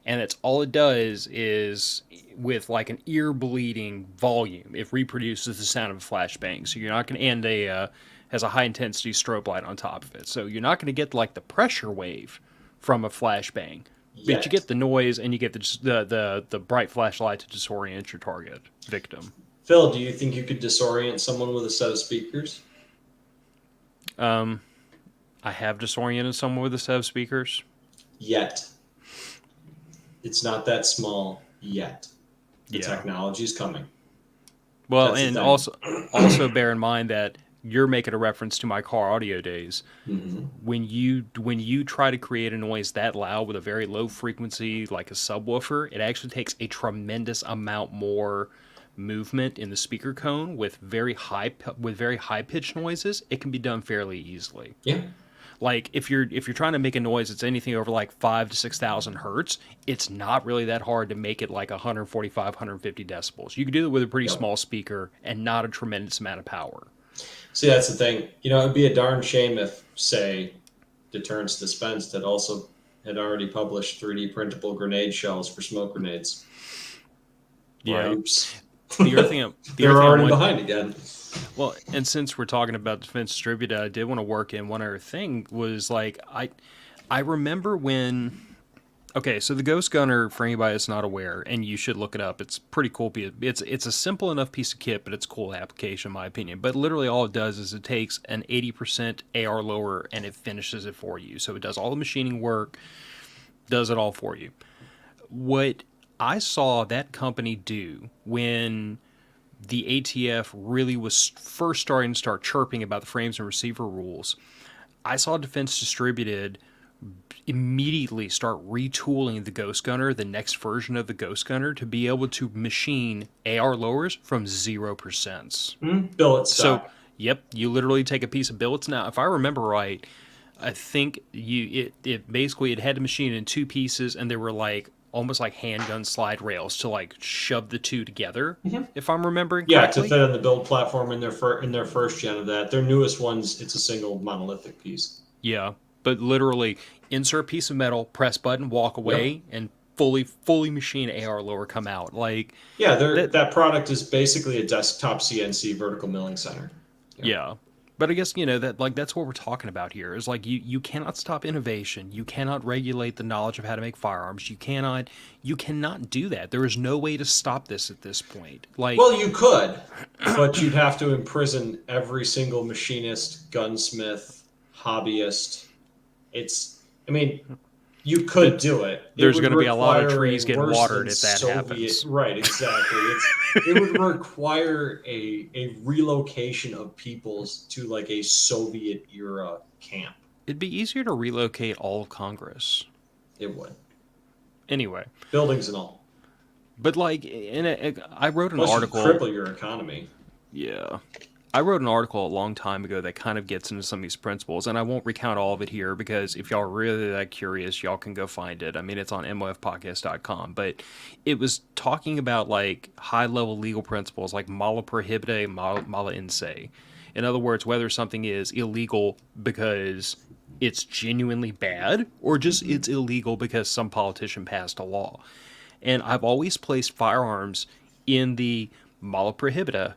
and it's all it does is, with like an ear bleeding volume, it reproduces the sound of a flashbang. So you're not going to, and has a high intensity strobe light on top of it. So you're not going to get like the pressure wave from a flashbang, but you get the noise, and you get the bright flashlight to disorient your target victim. Phil, do you think you could disorient someone with a set of speakers? I have disoriented someone with a set of speakers. Yet. It's not that small yet. The technology's coming. Well, That's and also bear in mind that you're making a reference to my car audio days. Mm-hmm. When you try to create a noise that loud with a very low frequency, like a subwoofer, it actually takes a tremendous amount more movement in the speaker cone with very high pitched noises. It can be done fairly easily. Yeah. Like if you're trying to make a noise that's anything over like 5,000 to 6,000 hertz, it's not really that hard to make it like 145, 150 decibels. You can do it with a pretty small speaker and not a tremendous amount of power. See, that's the thing. You know, it'd be a darn shame if, say, Deterrence Dispensed had already published 3D printable grenade shells for smoke grenades. Yeah. Oops. The other thing, They're already behind again. Well, and since we're talking about defense distributed, I did want to work in one other thing. Was like I remember when Okay, so the Ghost Gunner, for anybody that's not aware, and you should look it up, it's pretty cool. It's a simple enough piece of kit, but it's a cool application, in my opinion. But literally all it does is it takes an 80% AR lower and it finishes it for you. So it does all the machining work, does it all for you. What I saw that company do when the ATF really was first starting to start chirping about the frames and receiver rules, I saw Defense Distributed immediately start retooling the Ghost Gunner, the next version of the Ghost Gunner, to be able to machine AR lowers from 0%. Billet So, stock. yep, you literally take a piece of billets. Now, if I remember right, I think it basically it had to machine in two pieces, and they were like almost like handgun slide rails to like shove the two together. If I'm remembering Yeah, to correctly. fit on the build platform in their first gen of that. Their newest ones, it's a single monolithic piece. Yeah, but literally insert a piece of metal, press button, walk away, and fully machine AR lower come out. Like Yeah, that product is basically a desktop CNC vertical milling center. yeah. But I guess, that's what we're talking about here is like you cannot stop innovation. You cannot regulate the knowledge of how to make firearms. You cannot do that. There is no way to stop this at this point. Like, Well, you could, but you'd have to imprison every single machinist, gunsmith, hobbyist. You could do it. There's It would going to be a lot of require trees getting worse watered than if that happens. Right, exactly. It would require a relocation of peoples to like a Soviet era camp. It'd be easier to relocate all of Congress. It would. Anyway, Buildings and all. but like I wrote an Plus, article. you cripple your economy. Yeah. I wrote an article a long time ago that kind of gets into some of these principles, and I won't recount all of it here because if y'all are really that curious, y'all can go find it. I mean, it's on mofpodcast.com, but it was talking about like high-level legal principles like mala prohibita, mala in se. In other words, whether something is illegal because it's genuinely bad or just it's illegal because some politician passed a law. And I've always placed firearms in the mala prohibita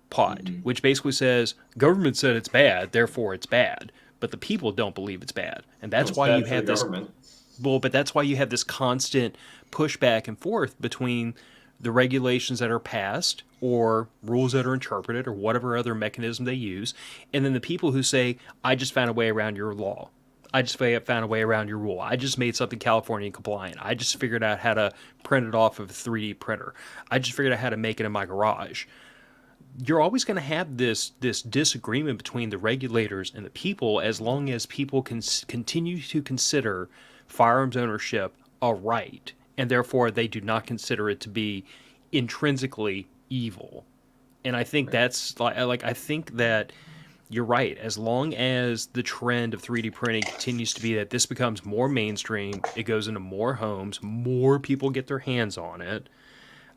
pot, which basically says government said it's bad, therefore it's bad, but the people don't believe it's bad, and that's why you have this. Well, but that's why you have this constant push back and forth between the regulations that are passed or rules that are interpreted or whatever other mechanism they use, and then the people who say, "I just found a way around your law. I just found a way around your rule. I just made something California compliant. I just figured out how to print it off of a 3D printer. I just figured out how to make it in my garage." You're always going to have this disagreement between the regulators and the people as long as people can continue to consider firearms ownership a right, and therefore they do not consider it to be intrinsically evil. And I think that's like I think that you're right. As long as the trend of 3D printing continues to be that this becomes more mainstream, it goes into more homes, more people get their hands on it,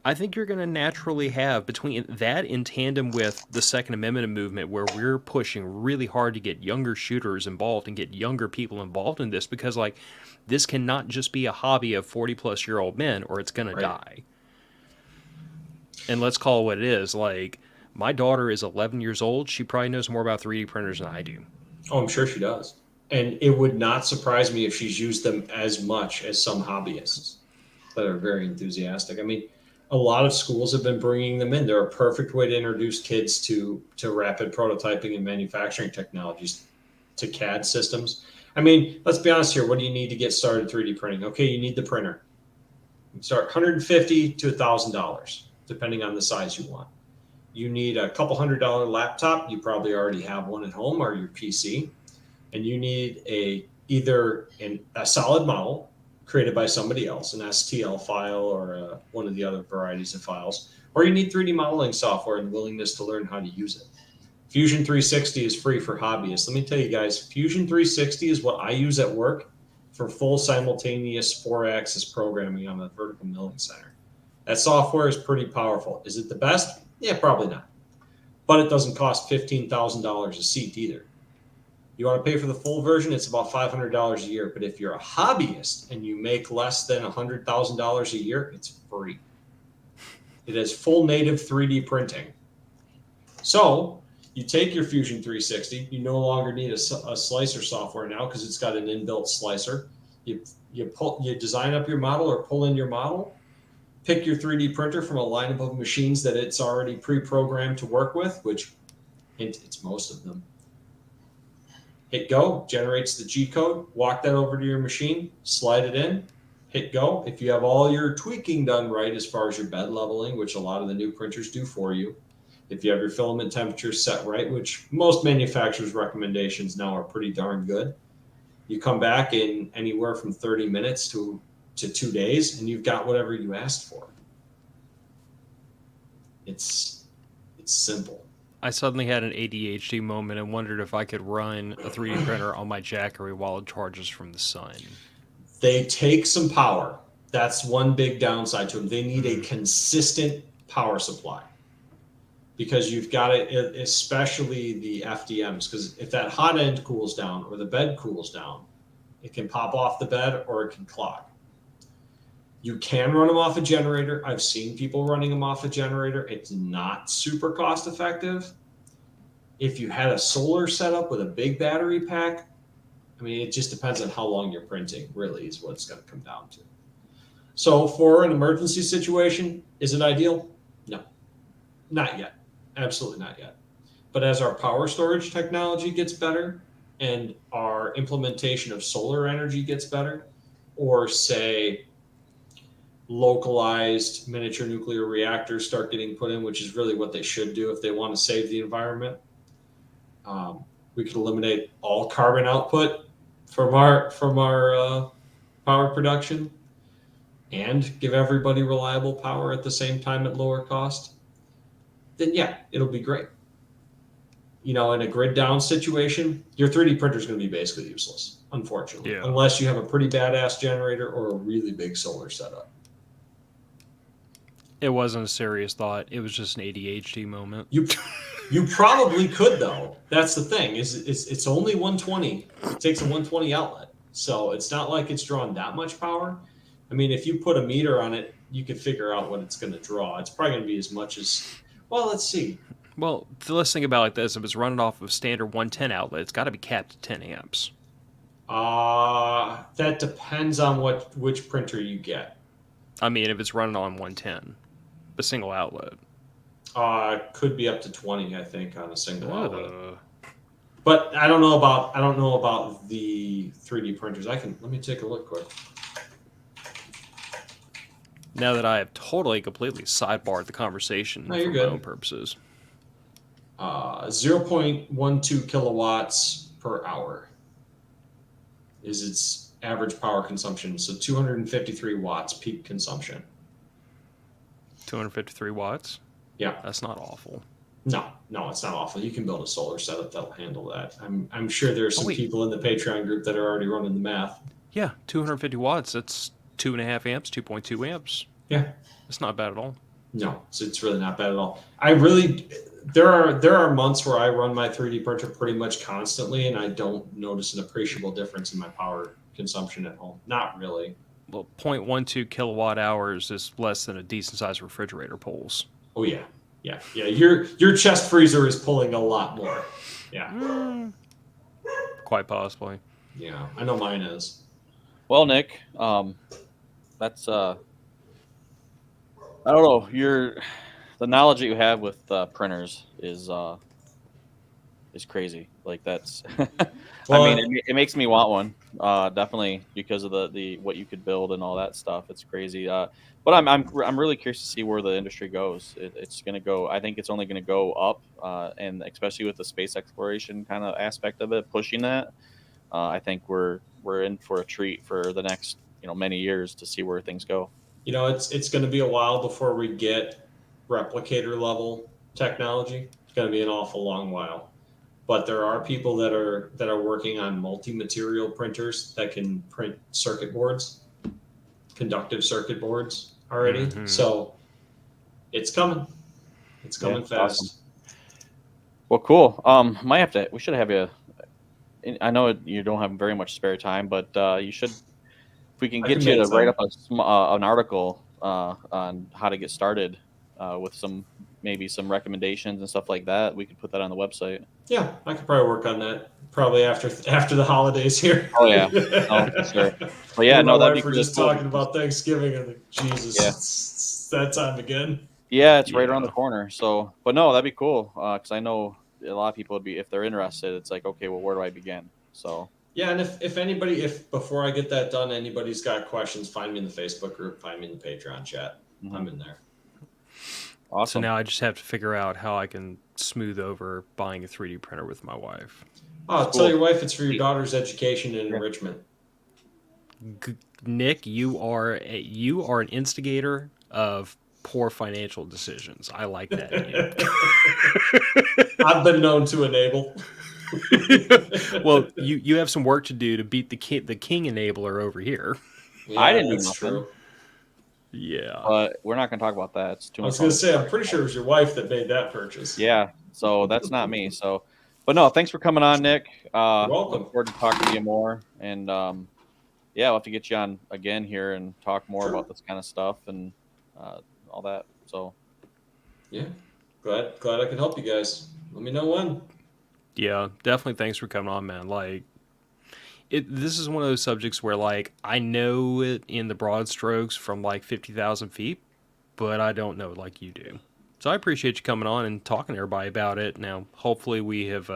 I think you're going to naturally have between that in tandem with the Second Amendment movement where we're pushing really hard to get younger shooters involved and get younger people involved in this because like this cannot just be a hobby of 40-plus-year-old men or it's going to die. And let's call it what it is. Like my daughter is 11 years old. She probably knows more about 3D printers than I do. Oh, I'm sure she does. And it would not surprise me if she's used them as much as some hobbyists that are very enthusiastic. I mean, a lot of schools have been bringing them in. They're a perfect way to introduce kids to rapid prototyping and manufacturing technologies, to CAD systems. I mean, let's be honest here. What do you need to get started 3D printing? Okay, you need the printer. You start $150 to $1,000, depending on the size you want. You need a couple $100 laptop. You probably already have one at home or your PC. And you need either a solid model created by somebody else, an STL file or one of the other varieties of files, or you need 3D modeling software and willingness to learn how to use it. Fusion 360 is free for hobbyists. Let me tell you guys, Fusion 360 is what I use at work for full simultaneous 4-axis programming on the vertical milling center. That software is pretty powerful. Is it the best? Yeah, probably not. But it doesn't cost $15,000 a seat either. You want to pay for the full version, it's about $500 a year. But if you're a hobbyist and you make less than $100,000 a year, it's free. It has full native 3D printing. So you take your Fusion 360, you no longer need a slicer software now because it's got an inbuilt slicer. You design up your model or pull in your model, pick your 3D printer from a lineup of machines that it's already pre-programmed to work with, which it's most of them. Hit go, generates the G code, walk that over to your machine, slide it in, hit go. If you have all your tweaking done right as far as your bed leveling, which a lot of the new printers do for you, if you have your filament temperature set right, which most manufacturers' recommendations now are pretty darn good, you come back in anywhere from 30 minutes to 2 days, and you've got whatever you asked for. It's simple. I suddenly had an ADHD moment and wondered if I could run a 3D printer on my Jackery while it charges from the sun. They take some power. That's one big downside to them. They need a consistent power supply, because you've got it, especially the FDMs, because if that hot end cools down or the bed cools down, it can pop off the bed or it can clog. You can run them off a generator. I've seen people running them off a generator. It's not super cost effective. If you had a solar setup with a big battery pack, I mean, it just depends on how long you're printing, really, is what it's going to come down to. So for an emergency situation, is it ideal? No, not yet. Absolutely not yet. But as our power storage technology gets better and our implementation of solar energy gets better, or say localized miniature nuclear reactors start getting put in, which is really what they should do if they want to save the environment, we could eliminate all carbon output from our power production and give everybody reliable power at the same time at lower cost. Then yeah, it'll be great. In a grid down situation, your 3D printer is going to be basically useless, unfortunately, unless you have a pretty badass generator or a really big solar setup. It wasn't a serious thought. It was just an ADHD moment. You probably could, though. That's the thing. It's only 120. It takes a 120 outlet, so it's not like it's drawing that much power. I mean, if you put a meter on it, you could figure out what it's going to draw. It's probably going to be as much as. Well, let's see. Well, let's think about it like this. If it's running off of a standard 110 outlet, it's got to be capped at 10 amps. That depends on which printer you get. I mean, if it's running on 110, a single outlet. Could be up to 20, I think, on a single outlet. But I don't know about the 3D printers. Let me take a look quick. Now that I have completely sidebarred the conversation for my own purposes. 0.12 kilowatts per hour is its average power consumption. So 253 watts peak consumption. 253 watts? Yeah. That's not awful. No, it's not awful. You can build a solar setup that'll handle that. I'm sure there's some people in the Patreon group that are already running the math. Yeah, 250 watts. That's 2.5 amps, 2.2 amps. Yeah. It's not bad at all. No, it's really not bad at all. There are months where I run my 3D printer pretty much constantly, and I don't notice an appreciable difference in my power consumption at home. Not really. Well, 0.12 kilowatt hours is less than a decent sized refrigerator pulls. Oh yeah. Your chest freezer is pulling a lot more. Yeah. Quite possibly. Yeah, I know mine is. Well, Nick, that's I don't know. The knowledge that you have with printers is crazy. Like that's. Well, I mean, it makes me want one. Definitely because of the what you could build and all that stuff. It's crazy. But I'm really curious to see where the industry goes. It's going to go. I think it's only going to go up, and especially with the space exploration kind of aspect of it, pushing that. I think we're in for a treat for the next many years to see where things go. It's going to be a while before we get replicator level technology. It's going to be an awful long while. But there are people that are working on multi-material printers that can print circuit boards, conductive circuit boards already. Mm-hmm. So it's coming. It's coming fast. Awesome. Well, cool. We should have you. I know you don't have very much spare time, but you should. If we can get you to write up an article on how to get started with maybe some recommendations and stuff like that, we could put that on the website. Yeah, I could probably work on that. Probably after the holidays here. Oh yeah, no, for sure. But Me yeah, and my no, that'd be wife were really just cool. talking about Thanksgiving, and like, Jesus, Yeah. it's that time again. Yeah, it's right around the Yeah. corner. So, but no, that'd be cool. Because I know a lot of people would be, if they're interested, it's like, okay, well, where do I begin? So, Yeah, and if before I get that done, anybody's got questions, find me in the Facebook group, find me in the Patreon chat. mhm. I'm in there. So Awesome. now I just have to figure out how I can smooth over buying a 3D printer with my wife. Oh, Cool. tell your wife it's for your Neat. daughter's education and Yeah. enrichment. Nick, you are an instigator of poor financial decisions. I like that in you. I've been known to enable. Well, you have some work to do to beat the king enabler over here. Yeah, I didn't do that's nothing. true. Yeah. But we're not going to talk about that. It's too I much. was going to say, I'm pretty sure it was your wife that made that purchase. Yeah, so that's not me. So, but no, thanks for coming on, Nick. welcome. Look forward to talking to you more. And yeah, we'll have to get you on again here and talk more Sure. about this kind of stuff and all that. So, Yeah, glad I could help you guys. Let me know when. Yeah, definitely thanks for coming on, man. Like this is one of those subjects where like I know it in the broad strokes from like 50,000 feet, but I don't know it like you do. So I appreciate you coming on and talking to everybody about it. Now, hopefully we have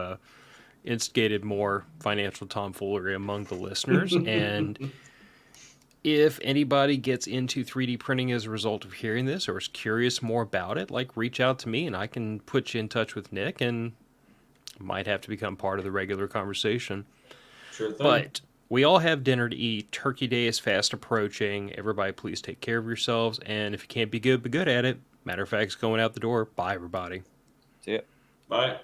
instigated more financial tomfoolery among the listeners. And if anybody gets into 3D printing as a result of hearing this or is curious more about it, like reach out to me and I can put you in touch with Nick and might have to become part of the regular conversation. Sure thing. But we all have dinner to eat. Turkey Day is fast approaching. Everybody, please take care of yourselves. And if you can't be good at it. Matter of fact, it's going out the door. Bye, everybody. see ya. Bye.